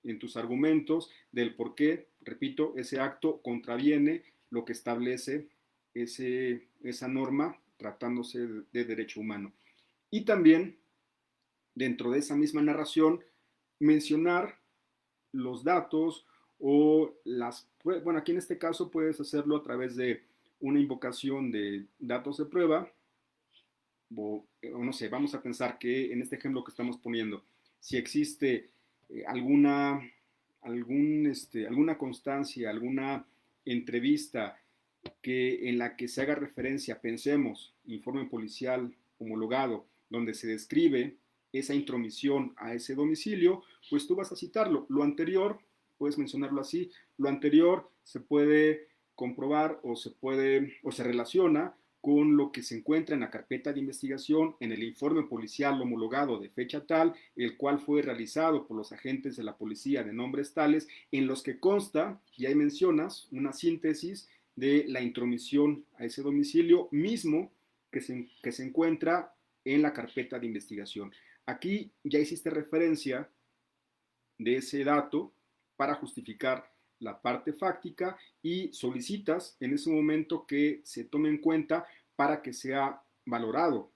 en tus argumentos del por qué, repito, ese acto contraviene lo que establece esa norma tratándose de derecho humano. Y también, dentro de esa misma narración, mencionar los datos o bueno, aquí en este caso puedes hacerlo a través de una invocación de datos de prueba, o no sé, vamos a pensar que en este ejemplo que estamos poniendo, si existe alguna, alguna constancia, alguna entrevista en la que se haga referencia, pensemos, informe policial homologado, donde se describe esa intromisión a ese domicilio, pues tú vas a citarlo. Lo anterior, puedes mencionarlo así, lo anterior se puede comprobar o se relaciona con lo que se encuentra en la carpeta de investigación, en el informe policial homologado de fecha tal, el cual fue realizado por los agentes de la policía de nombres tales, en los que consta, y ahí mencionas, una síntesis de la intromisión a ese domicilio mismo que se encuentra en la carpeta de investigación. Aquí ya hiciste referencia de ese dato para justificar la parte fáctica y solicitas en ese momento que se tome en cuenta para que sea valorado.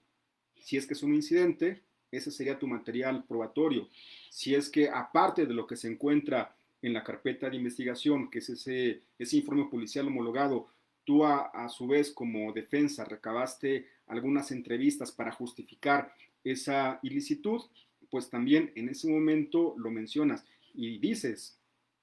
Si es que es un incidente, ese sería tu material probatorio. Si es que aparte de lo que se encuentra en la carpeta de investigación, que es ese informe policial homologado, tú a su vez como defensa recabaste algunas entrevistas para justificar esa ilicitud, pues también en ese momento lo mencionas y dices,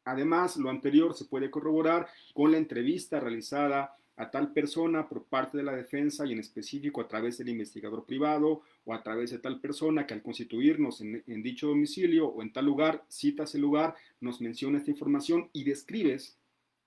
además lo anterior se puede corroborar con la entrevista realizada a tal persona por parte de la defensa y en específico a través del investigador privado o a través de tal persona que al constituirnos en dicho domicilio o en tal lugar, citas el lugar, nos menciona esta información y describes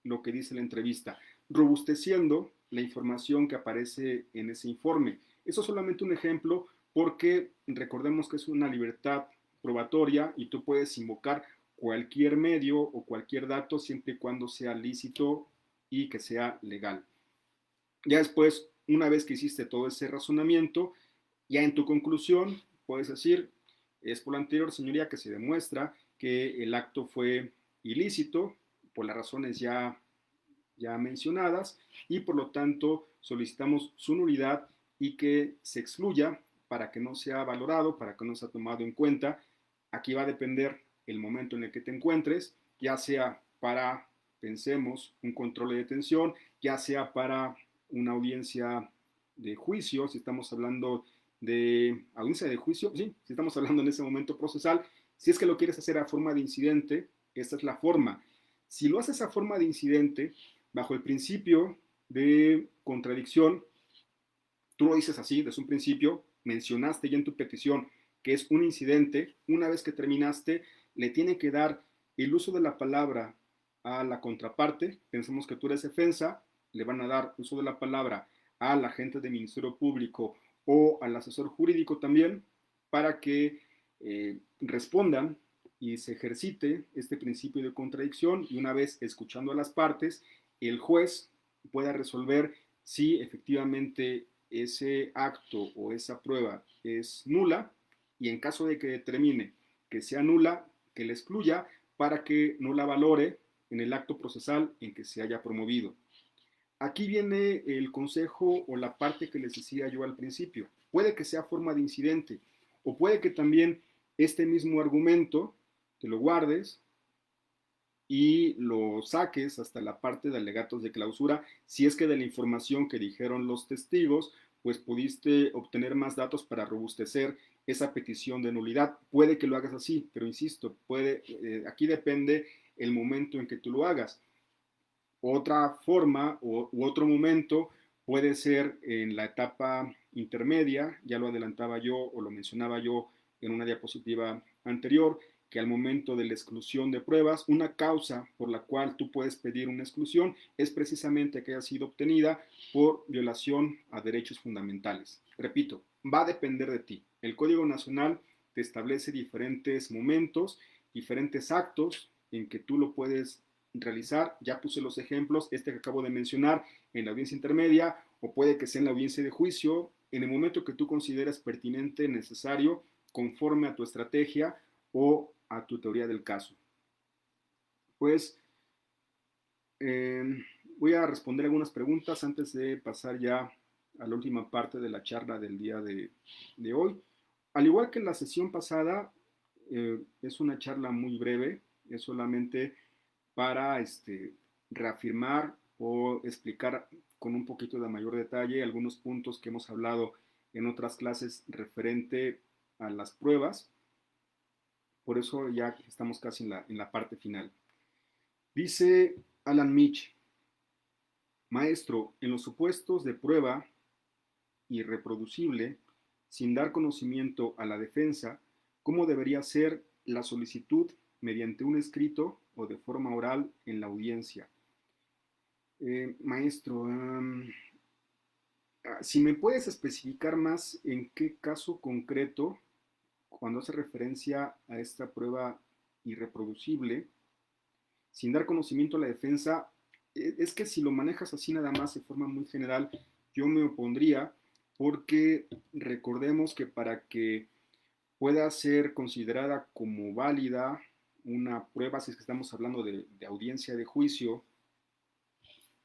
lo que dice la entrevista, robusteciendo la información que aparece en ese informe. Eso es solamente un ejemplo porque recordemos que es una libertad probatoria y tú puedes invocar cualquier medio o cualquier dato siempre y cuando sea lícito y que sea legal. Ya después, una vez que hiciste todo ese razonamiento, ya en tu conclusión puedes decir, es por lo anterior, señoría, que se demuestra que el acto fue ilícito por las razones ya mencionadas y por lo tanto solicitamos su nulidad y que se excluya para que no sea valorado, para que no sea tomado en cuenta. Aquí va a depender el momento en el que te encuentres, ya sea para, pensemos, un control de detención, ya sea para una audiencia de juicio, si estamos hablando de audiencia de juicio, sí, si estamos hablando en ese momento procesal, si es que lo quieres hacer a forma de incidente, esta es la forma. Si lo haces a forma de incidente, bajo el principio de contradicción, tú lo dices así desde un principio, mencionaste ya en tu petición que es un incidente, una vez que terminaste, le tiene que dar el uso de la palabra a la contraparte, pensemos que tú eres defensa, le van a dar uso de la palabra al agente del Ministerio Público o al asesor jurídico también, para que respondan y se ejercite este principio de contradicción, y una vez escuchando a las partes, el juez pueda resolver si efectivamente ese acto o esa prueba es nula, y en caso de que determine que sea nula, que la excluya para que no la valore en el acto procesal en que se haya promovido. Aquí viene el consejo o la parte que les decía yo al principio. Puede que sea forma de incidente, o puede que también este mismo argumento te lo guardes y lo saques hasta la parte de alegatos de clausura, si es que de la información que dijeron los testigos, pues pudiste obtener más datos para robustecer esa petición de nulidad. Puede que lo hagas así, pero insisto, aquí depende el momento en que tú lo hagas. Otra forma u otro momento puede ser en la etapa intermedia, ya lo adelantaba yo o lo mencionaba yo en una diapositiva anterior, que al momento de la exclusión de pruebas, una causa por la cual tú puedes pedir una exclusión es precisamente que haya sido obtenida por violación a derechos fundamentales. Repito, va a depender de ti. El Código Nacional te establece diferentes momentos, diferentes actos en que tú lo puedes realizar. Ya puse los ejemplos, este que acabo de mencionar, en la audiencia intermedia, o puede que sea en la audiencia de juicio, en el momento que tú consideras pertinente, necesario, conforme a tu estrategia o a tu teoría del caso. Pues eh, voy a responder algunas preguntas antes de pasar ya a la última parte de la charla del día de hoy. Al igual que en la sesión pasada, es una charla muy breve, es solamente para reafirmar o explicar con un poquito de mayor detalle algunos puntos que hemos hablado en otras clases referente a las pruebas. Por eso ya estamos casi en la parte final. Dice Alan Mitch: maestro, en los supuestos de prueba irreproducible, sin dar conocimiento a la defensa, ¿cómo debería ser la solicitud mediante un escrito o de forma oral en la audiencia? Maestro, si me puedes especificar más en qué caso concreto, cuando hace referencia a esta prueba irreproducible, sin dar conocimiento a la defensa, es que si lo manejas así nada más de forma muy general, yo me opondría, porque recordemos que para que pueda ser considerada como válida una prueba, si es que estamos hablando de audiencia de juicio,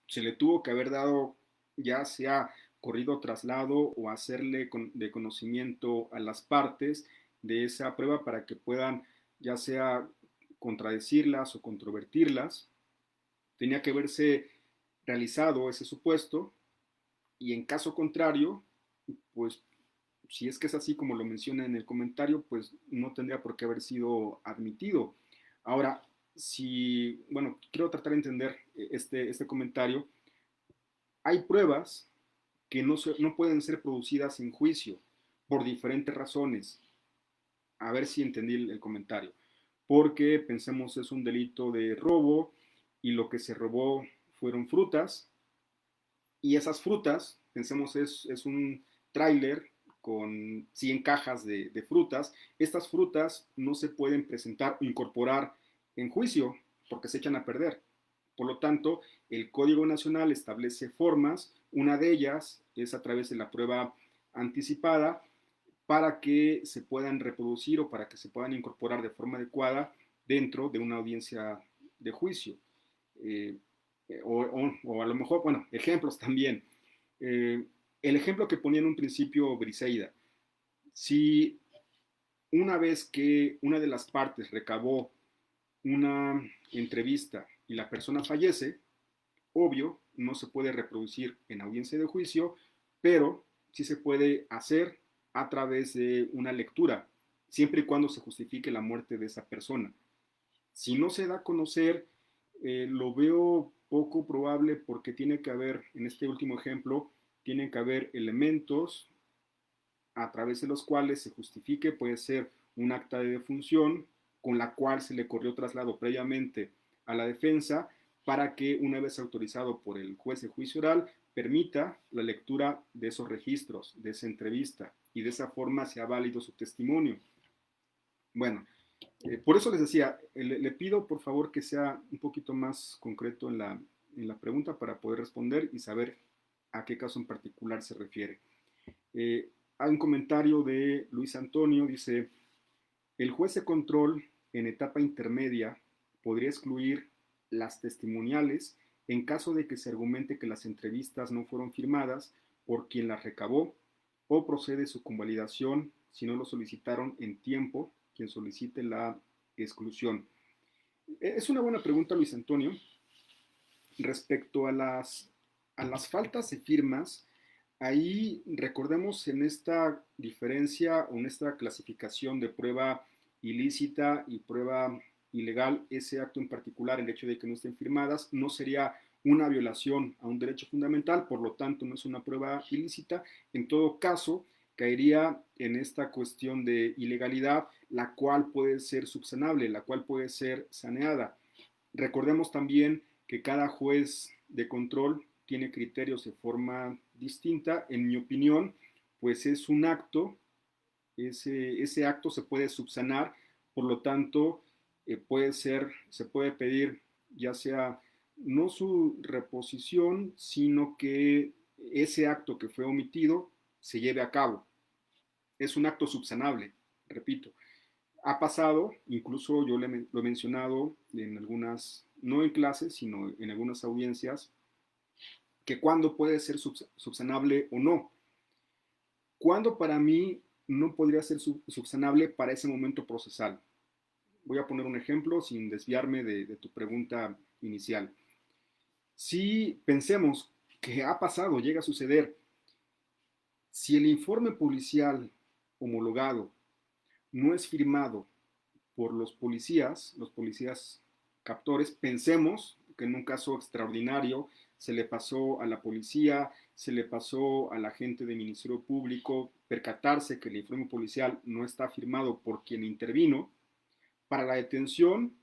se le tuvo que haber dado ya sea corrido traslado o hacerle de conocimiento a las partes de esa prueba para que puedan ya sea contradecirlas o controvertirlas. Tenía que haberse realizado ese supuesto, y en caso contrario, pues si es que es así como lo menciona en el comentario, pues no tendría por qué haber sido admitido. Ahora, si, bueno, quiero tratar de entender este comentario. Hay pruebas que no pueden ser producidas en juicio por diferentes razones. A ver si entendí el comentario. Porque pensemos es un delito de robo y lo que se robó fueron frutas, y esas frutas, pensemos es un tráiler con 100 cajas de frutas. Estas frutas no se pueden presentar o incorporar en juicio porque se echan a perder. Por lo tanto, el Código Nacional establece formas, una de ellas es a través de la prueba anticipada, para que se puedan reproducir o para que se puedan incorporar de forma adecuada dentro de una audiencia de juicio. Eh, o a lo mejor, bueno, ejemplos también. El ejemplo que ponía en un principio Briseida: si Una vez que una de las partes recabó una entrevista y la persona fallece, obvio, no se puede reproducir en audiencia de juicio, pero sí se puede hacer a través de una lectura, siempre y cuando se justifique la muerte de esa persona. Si no se da a conocer, lo veo poco probable porque tiene que haber, en este último ejemplo, tienen que haber elementos a través de los cuales se justifique, puede ser un acta de defunción con la cual se le corrió traslado previamente a la defensa para que una vez autorizado por el juez de juicio oral permita la lectura de esos registros, de esa entrevista y de esa forma sea válido su testimonio. Bueno, por eso les decía, le pido por favor que sea un poquito más concreto en la pregunta para poder responder y saber a qué caso en particular se refiere. Hay un comentario de Luis Antonio, dice, el juez de control en etapa intermedia podría excluir las testimoniales en caso de que se argumente que las entrevistas no fueron firmadas por quien las recabó o procede su convalidación si no lo solicitaron en tiempo quien solicite la exclusión. Es una buena pregunta, Luis Antonio. Respecto a las faltas de firmas, ahí recordemos en esta diferencia o en esta clasificación de prueba ilícita y prueba ilegal, ese acto en particular, el hecho de que no estén firmadas, no sería una violación a un derecho fundamental, por lo tanto no es una prueba ilícita. En todo caso, caería en esta cuestión de ilegalidad, la cual puede ser subsanable, la cual puede ser saneada. Recordemos también que cada juez de control tiene criterios de forma distinta. En mi opinión, pues es un acto, ese acto se puede subsanar, por lo tanto, se puede pedir ya sea no su reposición, sino que ese acto que fue omitido se lleve a cabo. Es un acto subsanable, repito. Ha pasado, incluso yo lo he mencionado en algunas, no en clases, sino en algunas audiencias, que cuándo puede ser subsanable o no. ¿Cuándo para mí no podría ser subsanable para ese momento procesal? Voy a poner un ejemplo sin desviarme de tu pregunta inicial. Si pensemos que ha pasado, llega a suceder, si el informe policial homologado no es firmado por los policías captores, pensemos que en un caso extraordinario se le pasó a la policía, se le pasó al agente del Ministerio Público percatarse que el informe policial no está firmado por quien intervino. Para la detención,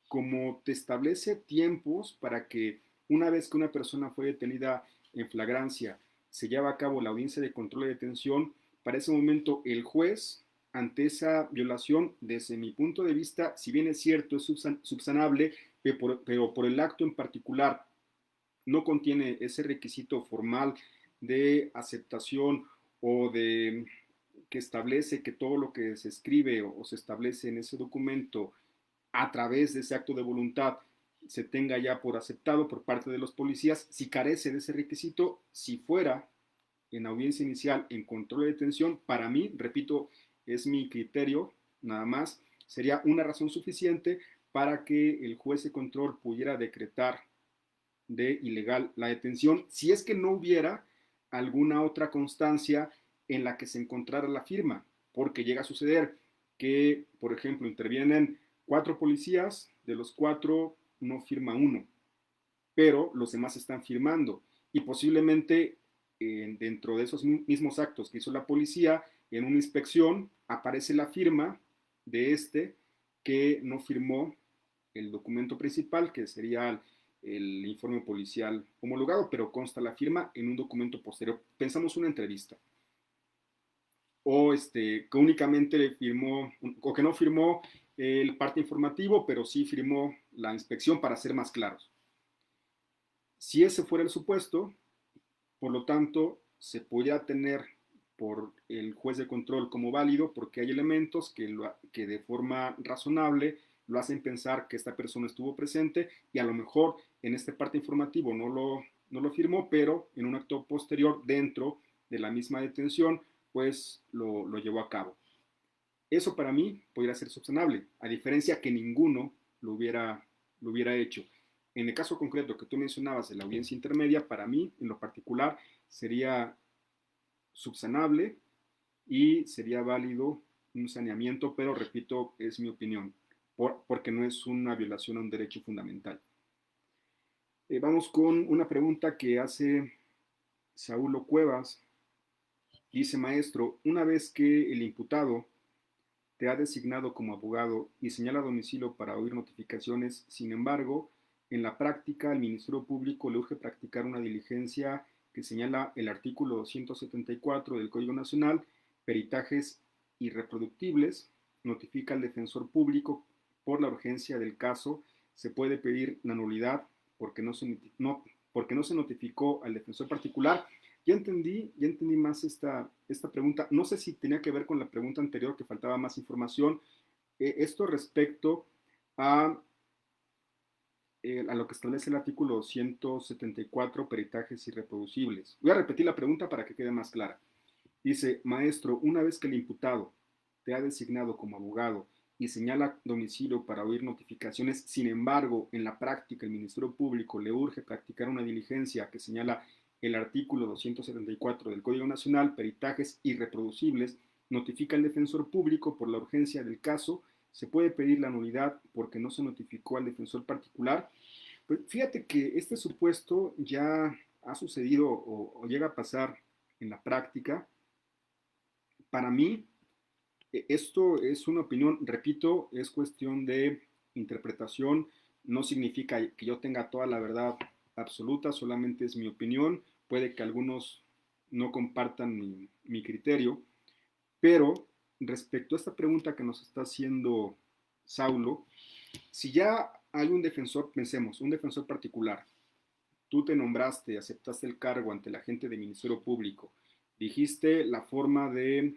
como te establece tiempos para que una vez que una persona fue detenida en flagrancia, se lleva a cabo la audiencia de control de detención, para ese momento el juez, ante esa violación, desde mi punto de vista, si bien es cierto, es subsanable, pero por el acto en particular no contiene ese requisito formal de aceptación o de que establece que todo lo que se escribe o se establece en ese documento a través de ese acto de voluntad se tenga ya por aceptado por parte de los policías, si carece de ese requisito, si fuera en audiencia inicial en control de detención, para mí, repito, es mi criterio, nada más, sería una razón suficiente para que el juez de control pudiera decretar de ilegal la detención si es que no hubiera alguna otra constancia en la que se encontrara la firma, porque llega a suceder que, por ejemplo, intervienen 4 policías, de los 4 no firma uno, pero los demás están firmando y posiblemente dentro de esos mismos actos que hizo la policía, en una inspección aparece la firma de este que no firmó el documento principal, que sería el informe policial homologado, pero consta la firma en un documento posterior. Pensamos una entrevista. O que únicamente firmó, o que no firmó el parte informativo, pero sí firmó la inspección para ser más claros. Si ese fuera el supuesto, por lo tanto, se podría tener por el juez de control como válido porque hay elementos que de forma razonable lo hacen pensar que esta persona estuvo presente y a lo mejor en este parte informativo no lo firmó, pero en un acto posterior dentro de la misma detención, pues lo llevó a cabo. Eso para mí podría ser subsanable, a diferencia que ninguno lo hubiera hecho. En el caso concreto que tú mencionabas de la audiencia intermedia, para mí, en lo particular, sería subsanable y sería válido un saneamiento, pero repito, es mi opinión, porque no es una violación a un derecho fundamental. Vamos con una pregunta que hace Saulo Cuevas. Dice, maestro, una vez que el imputado te ha designado como abogado y señala domicilio para oír notificaciones, sin embargo, en la práctica al Ministerio Público le urge practicar una diligencia que señala el artículo 274 del Código Nacional, peritajes irreproductibles, notifica al defensor público por la urgencia del caso, se puede pedir la nulidad porque no se notificó al defensor particular. Ya entendí más esta pregunta. No sé si tenía que ver con la pregunta anterior, que faltaba más información. Esto respecto a, a lo que establece el artículo 174, peritajes irreproducibles. Voy a repetir la pregunta para que quede más clara. Dice, maestro, una vez que el imputado te ha designado como abogado y señala domicilio para oír notificaciones, sin embargo, en la práctica el Ministerio Público le urge practicar una diligencia que señala el artículo 274 del Código Nacional, peritajes irreproducibles, notifica al defensor público por la urgencia del caso, se puede pedir la nulidad porque no se notificó al defensor particular. Pues fíjate que este supuesto ya ha sucedido o llega a pasar en la práctica. Para mí, esto es una opinión, repito, es cuestión de interpretación, no significa que yo tenga toda la verdad absoluta, solamente es mi opinión, puede que algunos no compartan mi criterio, pero respecto a esta pregunta que nos está haciendo Saulo, si ya hay un defensor, pensemos, un defensor particular, tú te nombraste, aceptaste el cargo ante la gente del Ministerio Público, dijiste la forma de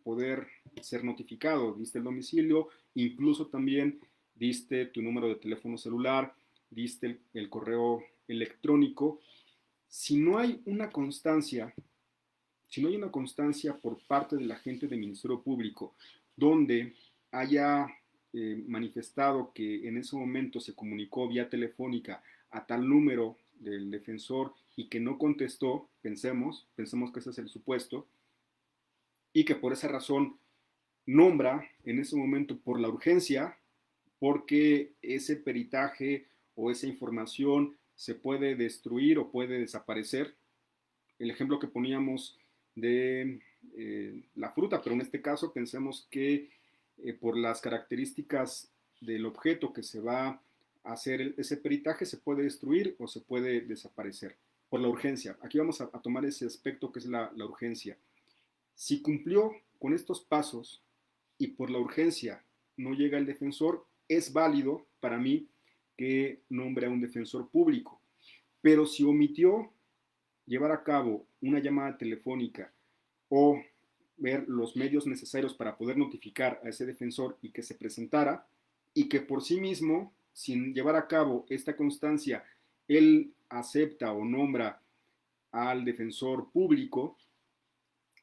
poder ser notificado, diste el domicilio, incluso también diste tu número de teléfono celular, diste el correo electrónico. Si no hay una constancia, si no hay una constancia por parte de la gente del Ministerio Público donde haya manifestado que en ese momento se comunicó vía telefónica a tal número del defensor y que no contestó, pensemos que ese es el supuesto, y que por esa razón nombra en ese momento por la urgencia, porque ese peritaje o esa información se puede destruir o puede desaparecer. El ejemplo que poníamos de la fruta, pero en este caso pensemos que por las características del objeto que se va a hacer ese peritaje se puede destruir o se puede desaparecer por la urgencia. Aquí vamos a tomar ese aspecto que es la urgencia. Si cumplió con estos pasos y por la urgencia no llega el defensor, es válido para mí que nombre a un defensor público. Pero si omitió llevar a cabo una llamada telefónica o ver los medios necesarios para poder notificar a ese defensor y que se presentara, y que por sí mismo, sin llevar a cabo esta constancia, él acepta o nombra al defensor público,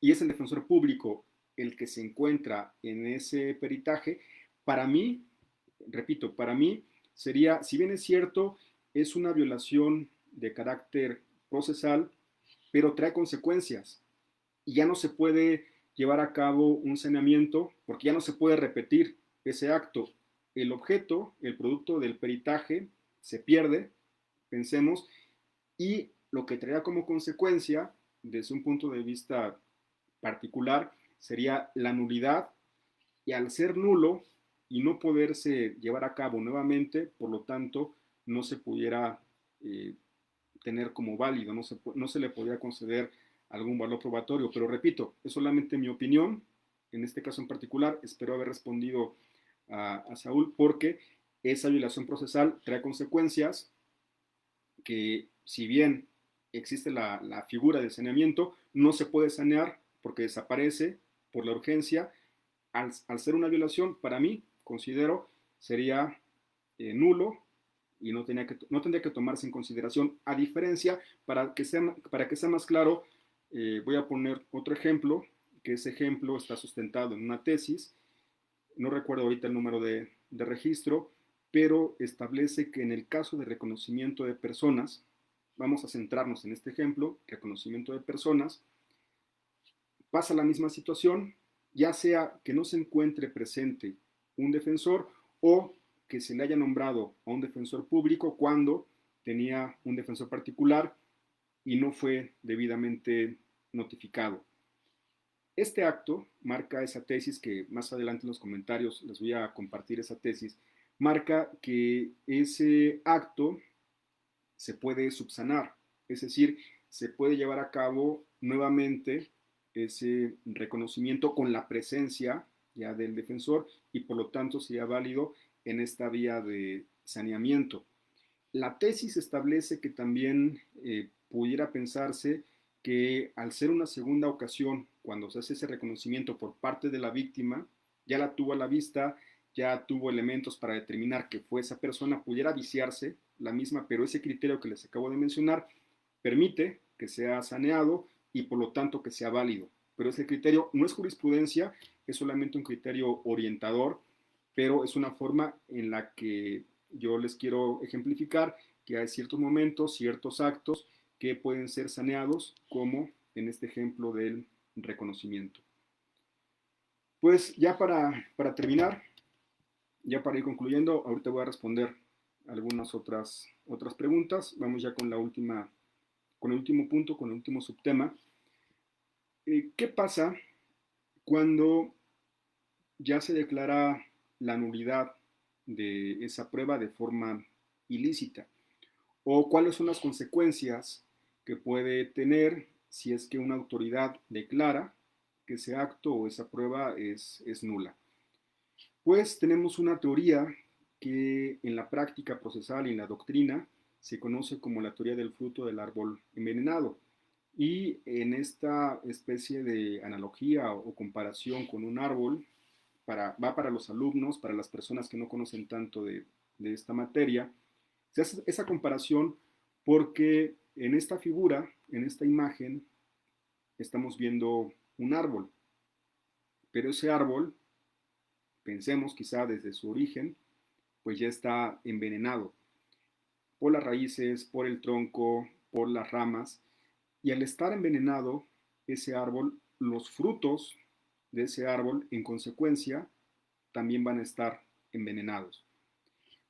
y es el defensor público el que se encuentra en ese peritaje, para mí, repito, para mí sería, si bien es cierto, es una violación de carácter procesal, pero trae consecuencias y ya no se puede llevar a cabo un saneamiento porque ya no se puede repetir ese acto. El objeto, el producto del peritaje se pierde, pensemos, y lo que traerá como consecuencia, desde un punto de vista particular, sería la nulidad, y al ser nulo y no poderse llevar a cabo nuevamente, por lo tanto, no se pudiera tener como válido, no se le podría conceder algún valor probatorio, pero repito, es solamente mi opinión, en este caso en particular, espero haber respondido a Saúl, porque esa violación procesal trae consecuencias que, si bien existe la figura de saneamiento, no se puede sanear porque desaparece por la urgencia. Al ser una violación, para mí, considero, sería nulo y no tendría que tomarse en consideración. A diferencia, para que sea más claro, voy a poner otro ejemplo que ese ejemplo está sustentado en una tesis, no recuerdo ahorita el número de registro, pero establece que en el caso de reconocimiento de personas, vamos a centrarnos en este ejemplo, reconocimiento de personas, pasa la misma situación, ya sea que no se encuentre presente un defensor o que se le haya nombrado a un defensor público cuando tenía un defensor particular y no fue debidamente notificado. Este acto marca esa tesis que más adelante en los comentarios les voy a compartir esa tesis, marca que ese acto se puede subsanar, es decir, se puede llevar a cabo nuevamente ese reconocimiento con la presencia ya del defensor y por lo tanto sería válido en esta vía de saneamiento. La tesis establece que también pudiera pensarse que al ser una segunda ocasión, cuando se hace ese reconocimiento por parte de la víctima, ya la tuvo a la vista, ya tuvo elementos para determinar que fue esa persona, pudiera viciarse la misma, pero ese criterio que les acabo de mencionar permite que sea saneado y por lo tanto que sea válido. Pero ese criterio no es jurisprudencia, es solamente un criterio orientador, pero es una forma en la que yo les quiero ejemplificar que hay ciertos momentos, ciertos actos que pueden ser saneados, como en este ejemplo del reconocimiento. Pues ya para terminar, ya para ir concluyendo, ahorita voy a responder algunas otras preguntas. Vamos ya con la última, con el último punto, con el último subtema. ¿Qué pasa cuando ya se declara la nulidad de esa prueba de forma ilícita? ¿O cuáles son las consecuencias que puede tener si es que una autoridad declara que ese acto o esa prueba es nula? Pues tenemos una teoría que en la práctica procesal y en la doctrina se conoce como la teoría del fruto del árbol envenenado. Y en esta especie de analogía o comparación con un árbol, va para los alumnos, para las personas que no conocen tanto de esta materia, se hace esa comparación porque en esta figura, en esta imagen, estamos viendo un árbol, pero ese árbol, pensemos quizá desde su origen, pues ya está envenenado por las raíces, por el tronco, por las ramas, y al estar envenenado ese árbol, los frutos de ese árbol, en consecuencia, también van a estar envenenados.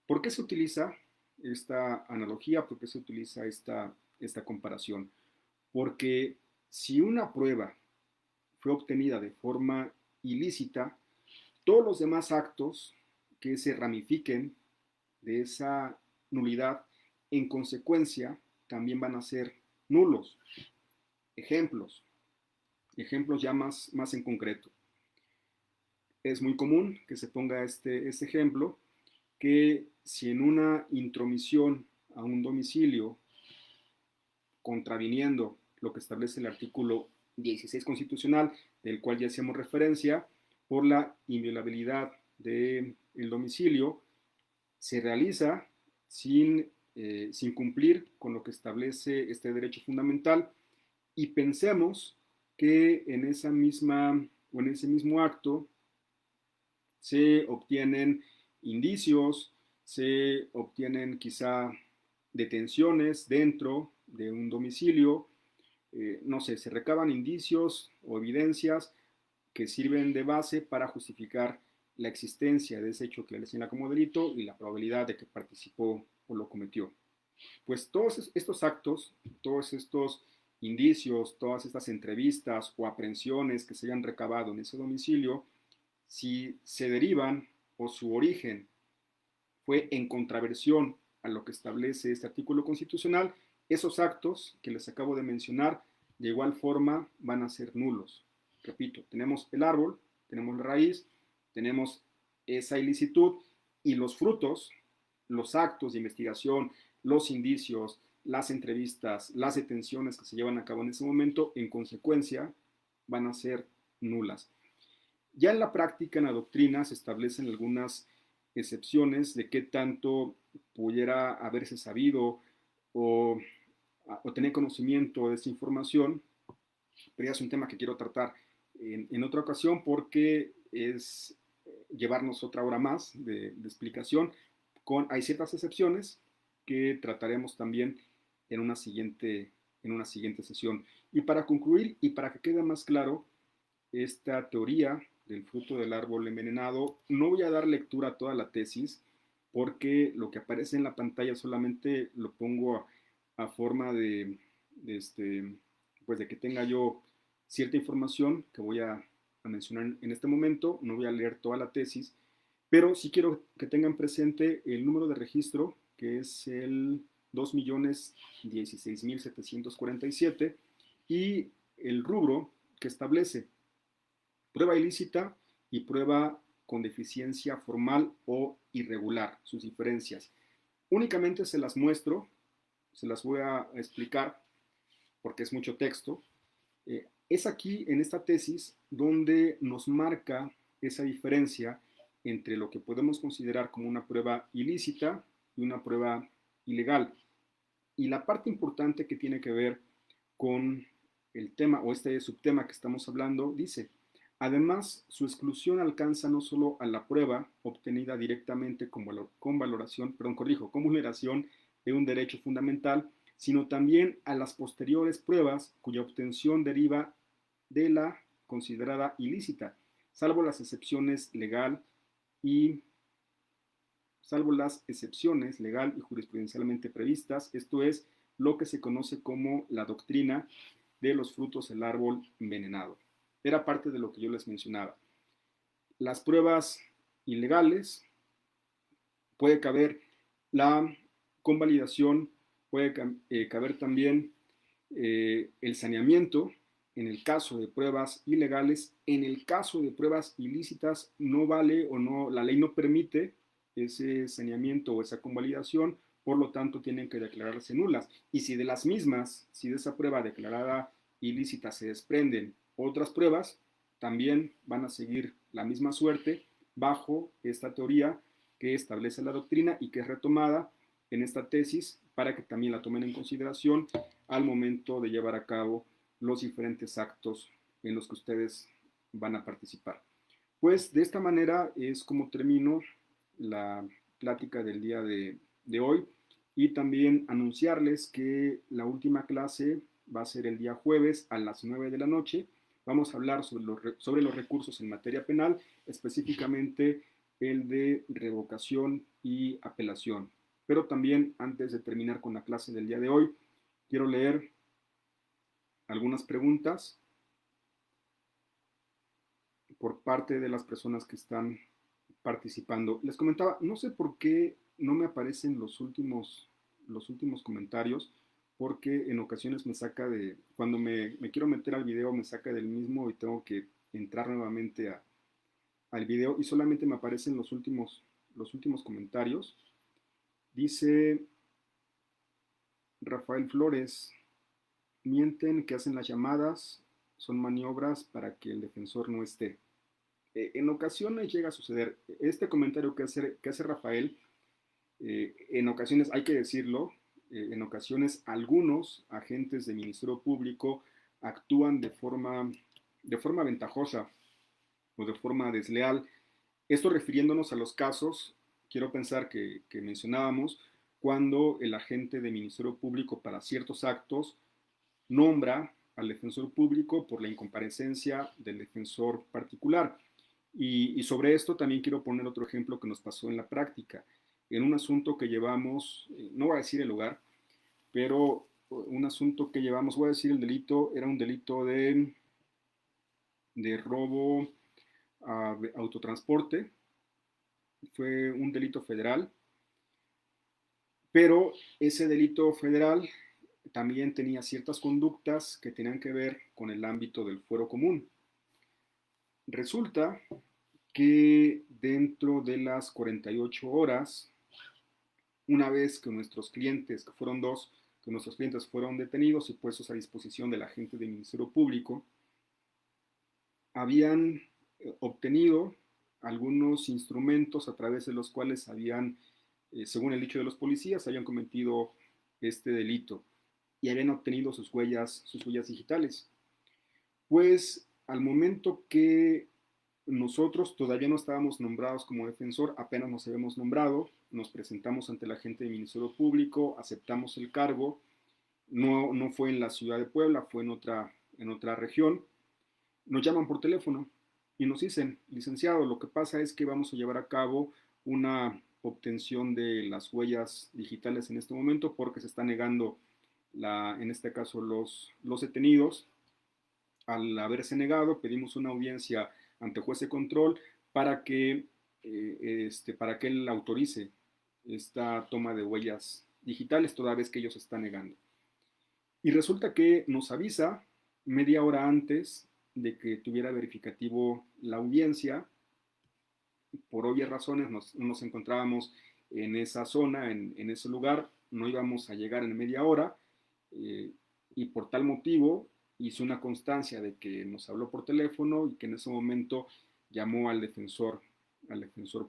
¿Por qué se utiliza esta analogía? ¿Por qué se utiliza esta comparación? Porque si una prueba fue obtenida de forma ilícita, todos los demás actos que se ramifiquen de esa nulidad, en consecuencia, también van a ser nulos. Ejemplos, ejemplos ya más en concreto. Es muy común que se ponga este ejemplo, que si en una intromisión a un domicilio, contraviniendo lo que establece el artículo 16 constitucional, del cual ya hacíamos referencia, por la inviolabilidad del domicilio, se realiza sin cumplir con lo que establece este derecho fundamental, y pensemos que en esa misma o en ese mismo acto se obtienen indicios, se obtienen quizá detenciones dentro de un domicilio, no sé, se recaban indicios o evidencias que sirven de base para justificar la existencia de ese hecho que le señala como delito y la probabilidad de que participó o lo cometió. Pues todos estos actos, todos estos indicios, todas estas entrevistas o aprehensiones que se hayan recabado en ese domicilio, si se derivan o su origen fue en contraversión a lo que establece este artículo constitucional, esos actos que les acabo de mencionar de igual forma van a ser nulos. Repito, tenemos el árbol, tenemos la raíz, tenemos esa ilicitud y los frutos, los actos de investigación, los indicios, las entrevistas, las detenciones que se llevan a cabo en ese momento, en consecuencia, van a ser nulas. Ya en la práctica, en la doctrina, se establecen algunas excepciones de qué tanto pudiera haberse sabido o tener conocimiento de esa información, pero ya es un tema que quiero tratar en otra ocasión porque es llevarnos otra hora más de explicación. Hay ciertas excepciones que trataremos también en en una siguiente sesión. Y para concluir y para que quede más claro esta teoría del fruto del árbol envenenado, no voy a dar lectura a toda la tesis porque lo que aparece en la pantalla solamente lo pongo a forma pues de que tenga yo cierta información que voy a mencionar en este momento. No voy a leer toda la tesis, pero sí quiero que tengan presente el número de registro, que es el 2.016.747, y el rubro que establece prueba ilícita y prueba con deficiencia formal o irregular, sus diferencias. Únicamente se las muestro, se las voy a explicar porque es mucho texto. Es aquí, en esta tesis, donde nos marca esa diferencia entre lo que podemos considerar como una prueba ilícita y una prueba ilegal. Y la parte importante que tiene que ver con el tema o este subtema que estamos hablando dice: además, su exclusión alcanza no solo a la prueba obtenida directamente con valoración, perdón, corrijo, con vulneración de un derecho fundamental, sino también a las posteriores pruebas cuya obtención deriva de la considerada ilícita, salvo las excepciones legal y salvo las excepciones legal y jurisprudencialmente previstas, esto es lo que se conoce como la doctrina de los frutos del árbol envenenado. Era parte de lo que yo les mencionaba. Las pruebas ilegales, puede caber la convalidación, puede caber también el saneamiento en el caso de pruebas ilegales. En el caso de pruebas ilícitas no vale o no, la ley no permite ese saneamiento o esa convalidación, por lo tanto tienen que declararse nulas. Y si de las mismas, si de esa prueba declarada ilícita se desprenden otras pruebas, también van a seguir la misma suerte bajo esta teoría que establece la doctrina y que es retomada en esta tesis para que también la tomen en consideración al momento de llevar a cabo los diferentes actos en los que ustedes van a participar. Pues de esta manera es como termino la plática del día de hoy, y también anunciarles que la última clase va a ser el día jueves a las 9 de la noche. Vamos a hablar sobre los recursos en materia penal, específicamente el de revocación y apelación. Pero también, antes de terminar con la clase del día de hoy, quiero leer algunas preguntas por parte de las personas que están participando. Les comentaba, no sé por qué no me aparecen los últimos comentarios, porque en ocasiones me saca cuando me quiero meter al video, me saca del mismo y tengo que entrar nuevamente al video y solamente me aparecen los últimos comentarios. Dice Rafael Flores: mienten que hacen las llamadas, son maniobras para que el defensor no esté. En ocasiones llega a suceder. Este comentario que hace Rafael, en ocasiones, hay que decirlo, en ocasiones algunos agentes del Ministerio Público actúan de forma ventajosa o de forma desleal. Esto refiriéndonos a los casos, quiero pensar que mencionábamos, cuando el agente del Ministerio Público para ciertos actos nombra al defensor público por la incomparecencia del defensor particular. Y sobre esto también quiero poner otro ejemplo que nos pasó en la práctica. En un asunto que llevamos, no voy a decir el lugar, pero un asunto que llevamos, voy a decir el delito, era un delito de robo a autotransporte, fue un delito federal, pero ese delito federal también tenía ciertas conductas que tenían que ver con el ámbito del fuero común. Resulta que dentro de las 48 horas, una vez que nuestros clientes, que fueron dos, que nuestros clientes fueron detenidos y puestos a disposición del agente del Ministerio Público, habían obtenido algunos instrumentos a través de los cuales habían, según el dicho de los policías, habían cometido este delito y habían obtenido sus huellas digitales. Pues al momento que nosotros todavía no estábamos nombrados como defensor, apenas nos habíamos nombrado, nos presentamos ante la gente del Ministerio Público, aceptamos el cargo, no fue en la ciudad de Puebla, fue en otra región, nos llaman por teléfono y nos dicen, licenciado, lo que pasa es que vamos a llevar a cabo una obtención de las huellas digitales en este momento porque se está negando, en este caso, los detenidos. Al haberse negado, pedimos una audiencia ante juez de control para que él autorice esta toma de huellas digitales, toda vez que ellos están negando. Y resulta que nos avisa media hora antes de que tuviera verificativo la audiencia. Por obvias razones nos encontrábamos en esa zona, en ese lugar, no íbamos a llegar en media hora, eh, y por tal motivo hizo una constancia de que nos habló por teléfono y que en ese momento llamó al defensor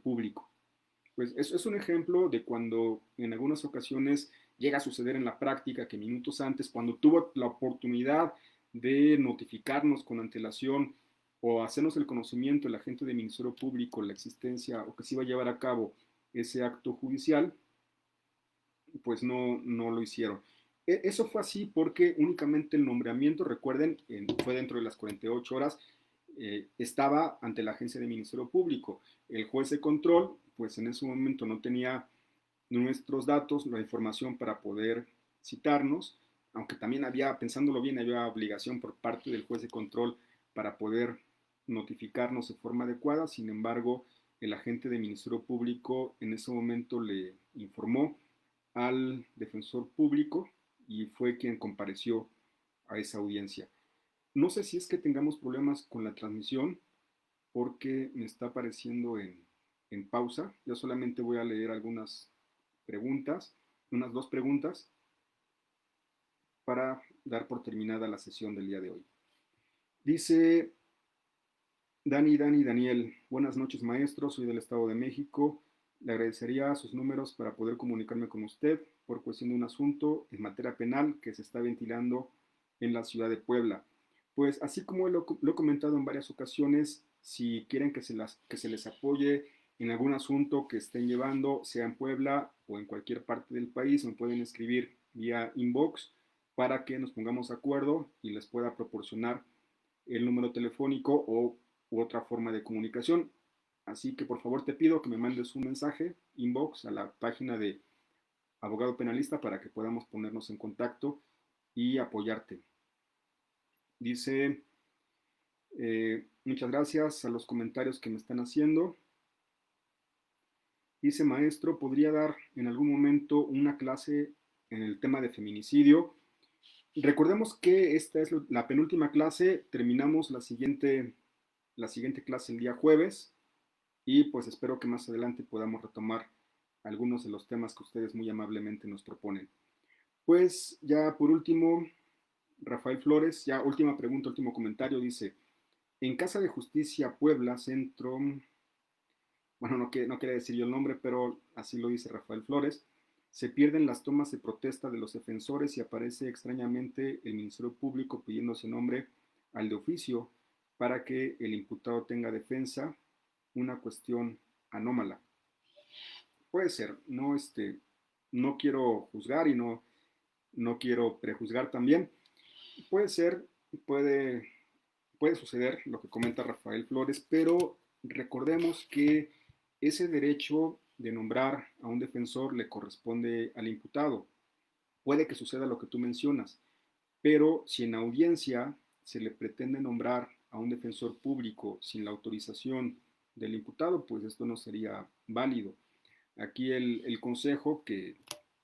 público. Pues eso es un ejemplo de cuando en algunas ocasiones llega a suceder en la práctica que minutos antes, cuando tuvo la oportunidad de notificarnos con antelación o hacernos el conocimiento el agente del Ministerio Público la existencia o que se iba a llevar a cabo ese acto judicial, pues no lo hicieron. Eso fue así porque únicamente el nombramiento, recuerden, fue dentro de las 48 horas, estaba ante la agencia del Ministerio Público. El juez de control, pues en ese momento no tenía nuestros datos, la información para poder citarnos, aunque también había, pensándolo bien, había obligación por parte del juez de control para poder notificarnos de forma adecuada. Sin embargo, el agente del Ministerio Público en ese momento le informó al defensor público y fue quien compareció a esa audiencia. No sé si es que tengamos problemas con la transmisión porque me está apareciendo en pausa. Yo solamente voy a leer algunas preguntas, unas dos preguntas, para dar por terminada la sesión del día de hoy. Dice Daniel, buenas noches maestro, soy del Estado de México. Le agradecería sus números para poder comunicarme con usted por cuestión de un asunto en materia penal que se está ventilando en la ciudad de Puebla. Pues así como lo he comentado en varias ocasiones, si quieren que se les apoye en algún asunto que estén llevando, sea en Puebla o en cualquier parte del país, me pueden escribir vía inbox para que nos pongamos de acuerdo y les pueda proporcionar el número telefónico o u otra forma de comunicación. Así que por favor te pido que me mandes un mensaje inbox a la página de Abogado Penalista para que podamos ponernos en contacto y apoyarte. Dice, muchas gracias a los comentarios que me están haciendo. Dice, maestro, ¿podría dar en algún momento una clase en el tema de feminicidio? Recordemos que esta es la penúltima clase, terminamos la siguiente clase el día jueves y pues espero que más adelante podamos retomar algunos de los temas que ustedes muy amablemente nos proponen. Pues ya por último, Rafael Flores, ya última pregunta, último comentario, dice, en Casa de Justicia Puebla, Centro, bueno, no quiere decir yo el nombre, pero así lo dice Rafael Flores, se pierden las tomas de protesta de los defensores y aparece extrañamente el Ministerio Público pidiendo ese nombre al de oficio para que el imputado tenga defensa, una cuestión anómala. Puede ser, no quiero juzgar y no quiero prejuzgar también. Puede ser, puede, puede suceder lo que comenta Rafael Flores, pero recordemos que ese derecho de nombrar a un defensor le corresponde al imputado. Puede que suceda lo que tú mencionas, pero si en audiencia se le pretende nombrar a un defensor público sin la autorización del imputado, pues esto no sería válido. Aquí el consejo que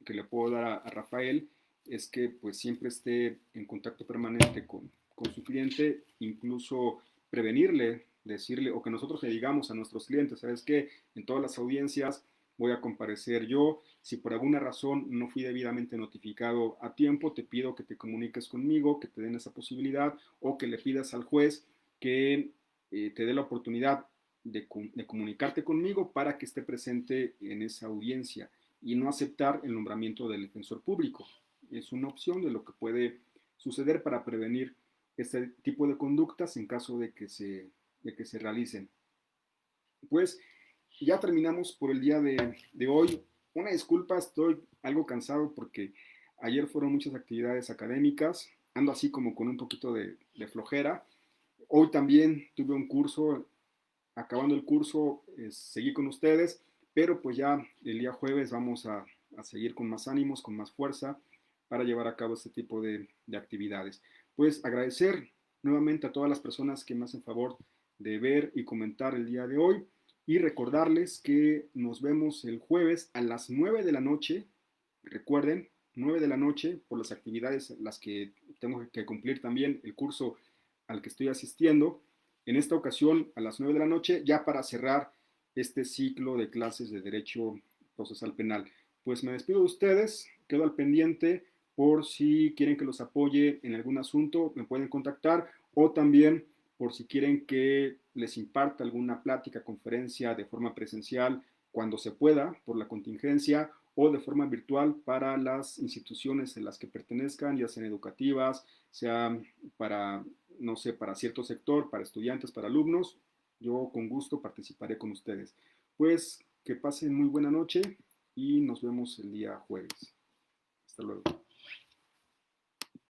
le puedo dar a Rafael es que pues siempre esté en contacto permanente con su cliente, incluso prevenirle, decirle, o que nosotros le digamos a nuestros clientes, ¿sabes qué? En todas las audiencias voy a comparecer yo. Si por alguna razón no fui debidamente notificado a tiempo, te pido que te comuniques conmigo, que te den esa posibilidad, o que le pidas al juez que te dé la oportunidad de comunicarte conmigo para que esté presente en esa audiencia y no aceptar el nombramiento del defensor público. Es una opción de lo que puede suceder para prevenir este tipo de conductas en caso de que se realicen. Pues ya terminamos por el día de hoy. Una disculpa, estoy algo cansado porque ayer fueron muchas actividades académicas, ando así como con un poquito de flojera. Hoy también tuve un curso, acabando el curso, seguí con ustedes, pero pues ya el día jueves vamos a seguir con más ánimos, con más fuerza para llevar a cabo este tipo de actividades. Pues agradecer nuevamente a todas las personas que me hacen favor de ver y comentar el día de hoy y recordarles que nos vemos el jueves a las 9 de la noche. Recuerden, 9 de la noche por las actividades las que tengo que cumplir también el curso al que estoy asistiendo. En esta ocasión a las 9 de la noche, ya para cerrar este ciclo de clases de Derecho Procesal Penal. Pues me despido de ustedes, quedo al pendiente por si quieren que los apoye en algún asunto, me pueden contactar o también por si quieren que les imparta alguna plática, conferencia de forma presencial cuando se pueda por la contingencia o de forma virtual para las instituciones en las que pertenezcan, ya sean educativas, sean para, no sé, para cierto sector, para estudiantes, para alumnos. Yo con gusto participaré con ustedes. Pues que pasen muy buena noche y nos vemos el día jueves. Hasta luego.